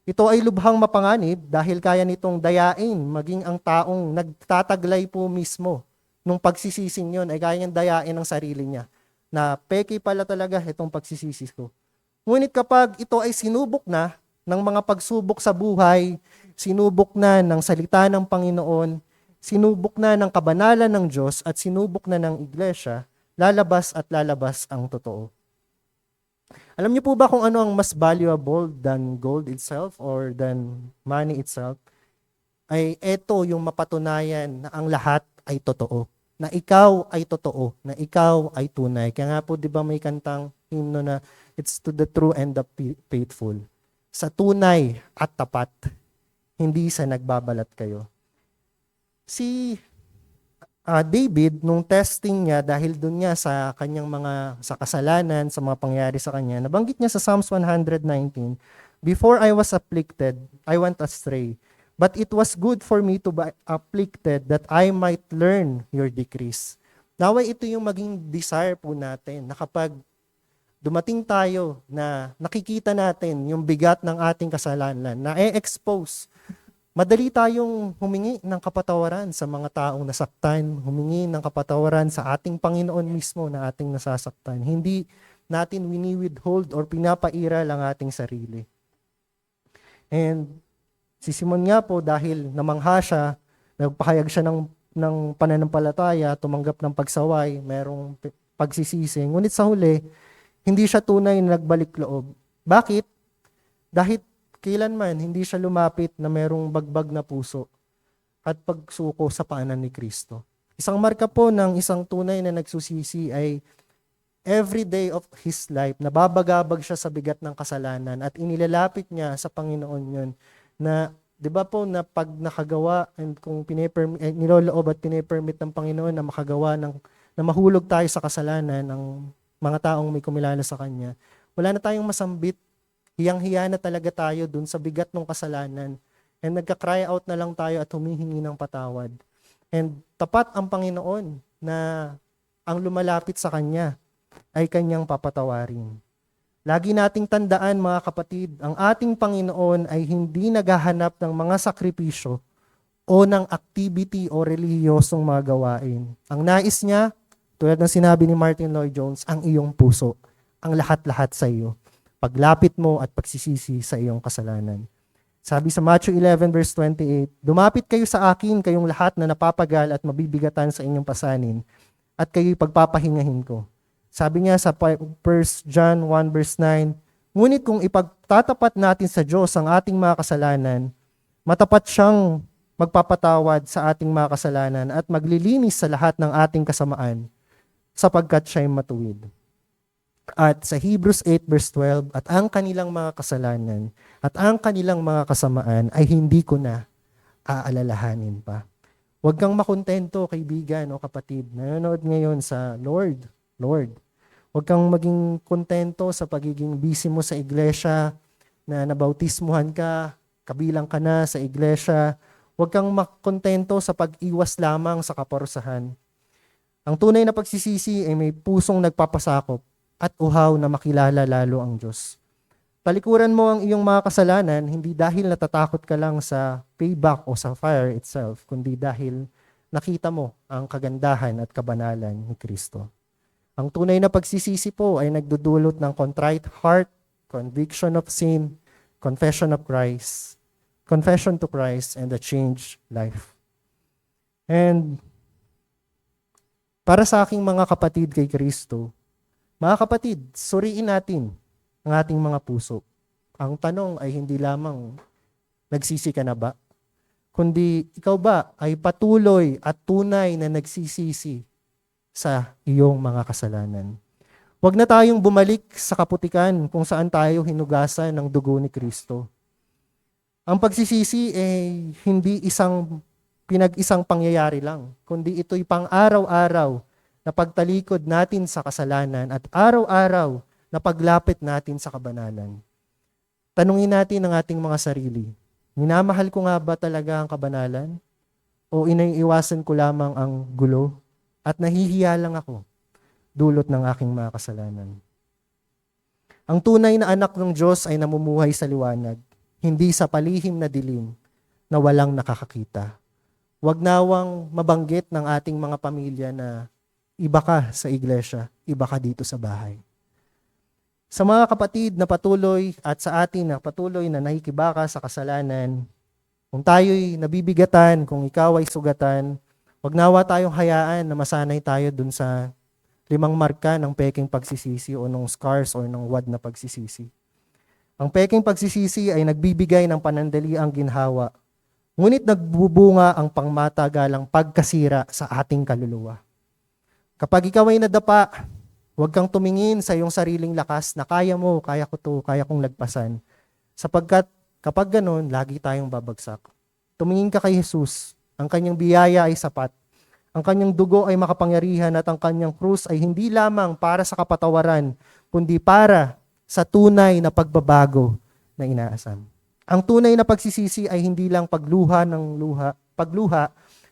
Ito ay lubhang mapanganib dahil kaya nitong dayain maging ang taong nagtataglay po mismo nung pagsisising yun ay kaya niyang dayain ang sarili niya na peke pala talaga itong pagsisisi ko. Ngunit kapag ito ay sinubok na ng mga pagsubok sa buhay, sinubok na ng salita ng Panginoon, sinubok na ng kabanalan ng Diyos at sinubok na ng iglesia, lalabas at lalabas ang totoo. Alam niyo po ba kung ano ang mas valuable than gold itself or than money itself? Ay ito yung mapatunayan na ang lahat ay totoo. Na ikaw ay totoo. Na ikaw ay tunay. Kaya nga po di ba may kantang hymno na it's to the true and the faithful. Sa tunay at tapat. Hindi sa nagbabalat kayo. Si David, nung testing niya dahil dun niya sa kanyang sa kasalanan, sa mga pangyari sa kanya, nabanggit niya sa Psalms 119, "Before I was afflicted, I went astray. But it was good for me to be afflicted that I might learn your decrees." Naway ito yung maging desire po natin na kapag dumating tayo na nakikita natin yung bigat ng ating kasalanan, na expose madali tayong humingi ng kapatawaran sa mga taong nasaktan, humingi ng kapatawaran sa ating Panginoon mismo na ating nasasaktan. Hindi natin wini-withhold or pinapairal ang ating sarili. And si Simon nga po, dahil namangha siya, nagpahayag siya ng pananampalataya, tumanggap ng pagsaway, merong pagsisisi. Ngunit sa huli, hindi siya tunay na nagbalik loob. Bakit? Dahil kailanman hindi siya lumapit na merong bagbag na puso at pagsuko sa paanan ni Kristo. Isang marka po ng isang tunay na nagsusisi ay every day of his life, nababagabag siya sa bigat ng kasalanan at inilalapit niya sa Panginoon yun na, di ba po, na pag nakagawa and kung niloloob at pinipermit ng Panginoon na makagawa na mahulog tayo sa kasalanan ng mga taong may kumilala sa Kanya, wala na tayong masambit. Hiyang-hiya na talaga tayo dun sa bigat ng kasalanan. And nagka-cry out na lang tayo at humihingi ng patawad. And tapat ang Panginoon na ang lumalapit sa Kanya ay Kanyang papatawarin. Lagi nating tandaan mga kapatid, ang ating Panginoon ay hindi naghahanap ng mga sakripisyo o ng activity o relihiyosong mga gawain. Ang nais niya, tulad ng sinabi ni Martin Lloyd-Jones, ang iyong puso, ang lahat-lahat sa iyo. Paglapit mo at pagsisisi sa iyong kasalanan. Sabi sa Matthew 11 verse 28, "Dumapit kayo sa akin, kayong lahat na napapagal at mabibigatan sa inyong pasanin, at kayo'y pagpapahingahin ko." Sabi niya sa 1 John 1 verse 9, "Ngunit kung ipagtatapat natin sa Diyos ang ating mga kasalanan, matapat siyang magpapatawad sa ating mga kasalanan at maglilinis sa lahat ng ating kasamaan, sapagkat siya'y matuwid." At sa Hebrews 8 verse 12, "At ang kanilang mga kasalanan at ang kanilang mga kasamaan ay hindi ko na aalalahanin pa." Huwag kang makontento, kaibigan o kapatid, nanonood ngayon sa Lord. Huwag kang maging kontento sa pagiging busy mo sa iglesia, na nabautismuhan ka, kabilang ka na sa iglesia. Huwag kang makontento sa pag-iwas lamang sa kaparusahan. Ang tunay na pagsisisi ay may pusong nagpapasakop at uhaw na makilala lalo ang Diyos. Talikuran mo ang iyong mga kasalanan, hindi dahil natatakot ka lang sa payback o sa fire itself, kundi dahil nakita mo ang kagandahan at kabanalan ni Kristo. Ang tunay na pagsisisi po ay nagdudulot ng contrite heart, conviction of sin, confession to Christ, and a changed life. And para sa aking mga kapatid kay Kristo, mga kapatid, suriin natin ang ating mga puso. Ang tanong ay hindi lamang nagsisi ka na ba, kundi ikaw ba ay patuloy at tunay na nagsisisi sa iyong mga kasalanan. Huwag na tayong bumalik sa kaputikan kung saan tayo hinugasan ng dugo ni Kristo. Ang pagsisisi ay hindi pinag-isang pangyayari lang, kundi ito'y pang-araw-araw na pagtalikod natin sa kasalanan at araw-araw na paglapit natin sa kabanalan. Tanungin natin ang ating mga sarili, minamahal ko nga ba talaga ang kabanalan? O iniiwasan ko lamang ang gulo at nahihiya lang ako dulot ng aking mga kasalanan? Ang tunay na anak ng Diyos ay namumuhay sa liwanag, hindi sa palihim na dilim na walang nakakakita. Huwag nawang mabanggit ng ating mga pamilya na iba ka sa iglesia, iba ka dito sa bahay. Sa mga kapatid na patuloy at sa atin na patuloy na nakikibaka sa kasalanan, kung tayo'y nabibigatan, kung ikaw ay sugatan, wag nawa tayong hayaan na masanay tayo dun sa 5 marka ng peking pagsisisi o ng scars or ng wad na pagsisisi. Ang peking pagsisisi ay nagbibigay ng panandaliang ginhawa, ngunit nagbubunga ang pangmatagalang pagkasira sa ating kaluluwa. Kapag ikaw ay nadapa, huwag kang tumingin sa iyong sariling lakas na kaya mo, kaya ko to, kaya kong lagpasan. Sapagkat kapag ganun, lagi tayong babagsak. Tumingin ka kay Jesus. Ang kanyang biyaya ay sapat. Ang kanyang dugo ay makapangyarihan at ang kanyang krus ay hindi lamang para sa kapatawaran, kundi para sa tunay na pagbabago na inaasam. Ang tunay na pagsisisi ay hindi lang pagluha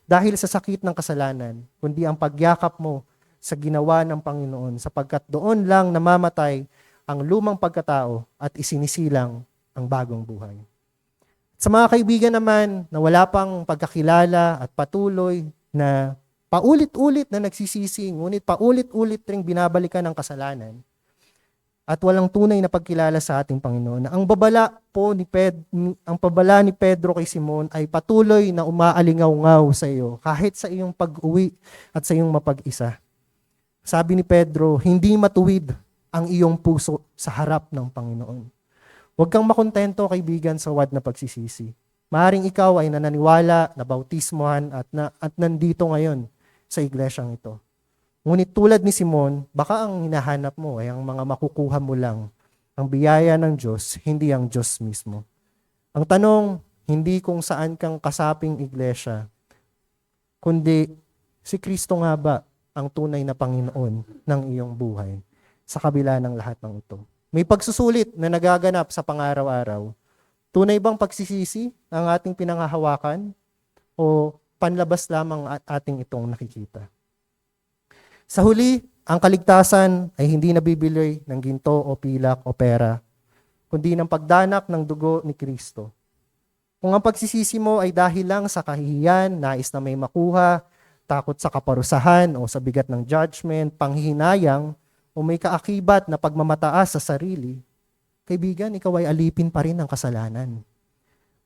dahil sa sakit ng kasalanan, kundi ang pagyakap mo sa ginawa ng Panginoon, sapagkat doon lang namamatay ang lumang pagkatao at isinisilang ang bagong buhay. Sa mga kaibigan naman na wala pang pagkakilala at patuloy na paulit-ulit na nagsisisi, ngunit paulit-ulit ring binabalikan ang kasalanan at walang tunay na pagkilala sa ating Panginoon, ang pabala ni Pedro kay Simon ay patuloy na umaalingaw-ngaw sa iyo kahit sa iyong pag-uwi at sa iyong mapag-isa. Sabi ni Pedro, hindi matuwid ang iyong puso sa harap ng Panginoon. Huwag kang makontento, kaibigan, sa wad na pagsisisi. Maaring ikaw ay nananiwala, nabautismuhan at nandito ngayon sa iglesyang ito. Ngunit tulad ni Simon, baka ang hinahanap mo ay ang mga makukuha mo lang, ang biyaya ng Diyos, hindi ang Diyos mismo. Ang tanong, hindi kung saan kang kasaping iglesia, kundi si Kristo nga ba ang tunay na Panginoon ng iyong buhay sa kabila ng lahat ng ito? May pagsusulit na nagaganap sa pang-araw-araw. Tunay bang pagsisisi ang ating pinanghahawakan o panlabas lamang ating itong nakikita? Sa huli Ang kaligtasan ay hindi nabibili ng ginto o pilak o pera, kundi ng pagdanak ng dugo ni Kristo. Kung ang pagsisisi mo ay dahil lang sa kahihiyan, nais na may makuha, takot sa kaparusahan o sa bigat ng judgment, panghihinayang, o may kaakibat na pagmamataas sa sarili, kaibigan, ikaw ay alipin pa rin ng kasalanan.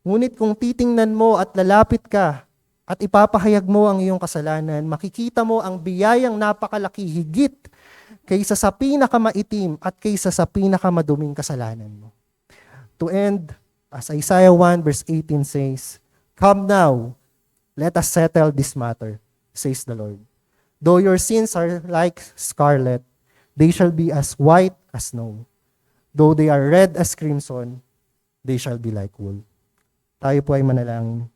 Ngunit kung titingnan mo at lalapit ka at ipapahayag mo ang iyong kasalanan, makikita mo ang biyayang napakalaki higit kaysa sa pinakamaitim at kaysa sa pinakamaduming kasalanan mo. To end, as Isaiah 1 verse 18 says, "Come now, let us settle this matter, says the Lord. Though your sins are like scarlet, they shall be as white as snow. Though they are red as crimson, they shall be like wool." Tayo po ay manalangin.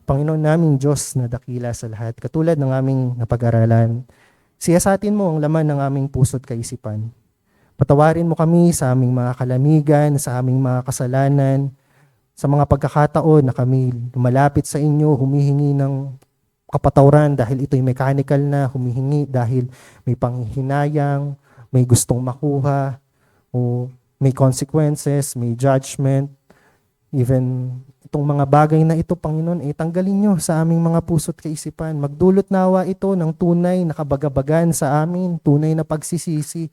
Panginoon naming Diyos na dakila sa lahat, katulad ng aming napag-aralan, siyasatin mo ang laman ng aming puso't kaisipan. Patawarin mo kami sa aming mga kalamigan, sa aming mga kasalanan, sa mga pagkakataon na kami lumalapit sa inyo, humihingi ng kapatawaran dahil ito'y mechanical na, humihingi dahil may panghihinayang, may gustong makuha, o may consequences, may judgment. Even itong mga bagay na ito, Panginoon, tanggalin nyo sa aming mga puso't kaisipan. Magdulot nawa ito ng tunay na kabagabagan sa amin, tunay na pagsisisi.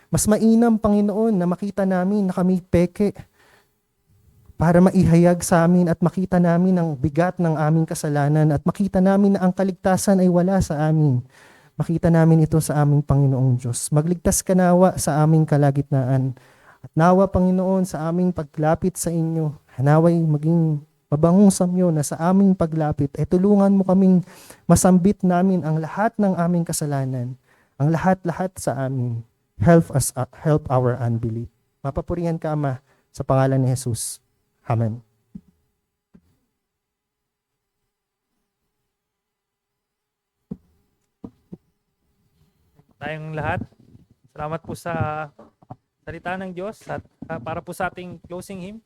Mas mainam, Panginoon, na makita namin na kami peke para maihayag sa amin at makita namin ang bigat ng aming kasalanan at makita namin na ang kaligtasan ay wala sa amin. Makita namin ito sa aming Panginoong Diyos. Magligtas ka nawa sa aming kalagitnaan. At nawa, Panginoon, sa aming paglapit sa inyo, naway maging mabangong samyo na sa aming paglapit, tulungan mo kaming masambit namin ang lahat ng aming kasalanan, ang lahat-lahat sa amin. Help our unbelief. Mapapurihan ka, Ama, sa pangalan ni Jesus. Amen. Tayong lahat, salamat po sa salita ng Diyos at para po sa ating closing hymn.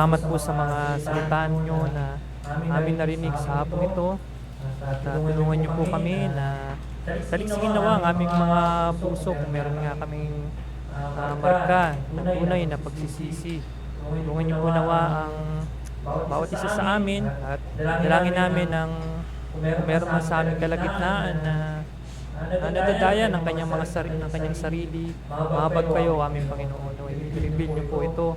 salamat po sa mga salita nyo na amin narinig sa hapong ito. At tulungan niyo po kami na saliksingin nawa ang aming mga puso kung meron nga kaming marka ng tunay na pagsisisi. Tulungan niyo po nawa ang bawat isa sa amin at dalangin namin ng kung meron man sa aming kalagitnaan na nadadaya ng kanyang sarili, mahabag kayo aming Panginoon. I-reveal niyo po ito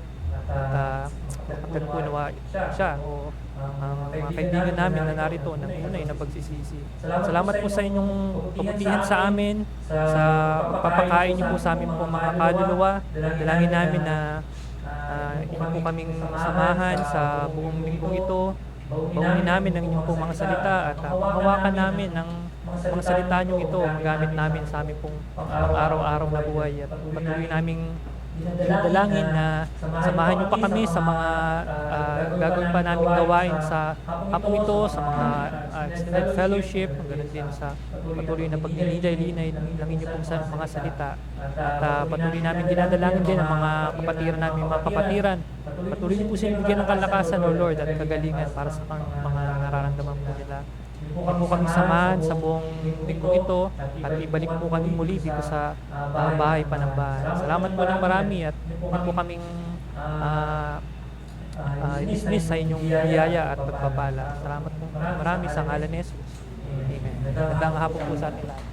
at kapag po nawa siya o ang mga kaibigan namin na narito ng tunay na pagsisisi. Salamat po sa inyong kabutihan sa amin, sa pagpapakain niyo po sa amin po mga kaluluwa. Dalangin namin na inyo po kaming samahan sa buong linggong ito. Baunin namin ang inyong pong mga salita at panghawakan namin ng mga salita nyo ito, gamit namin sa aming pong araw-araw na buhay at patuloy naming dinadalangin na samahan nyo pa kami sa mga gagawin pa naming gawain sa hapong ito, sa mga extended fellowship, ganoon din sa patuloy na pagninilay-linay ng inyong pong mga salita. At patuloy namin dinadalangin din ang mga kapatiran namin, mga kapatiran. Patuloy niyo po sila bigyan ng kalakasan, O Lord, at kagalingan para sa mga nararamdaman po nila. Huwag po kami samahan sa buong linggo ito at ibalik po kami muli dito sa bahay panambahan. Salamat po ng marami at huwag po kaming dismiss sa inyong biyaya at pagpapala. Salamat po marami sa ngalan ni Jesus. Amen. Magandang hapon po sa atin lahat.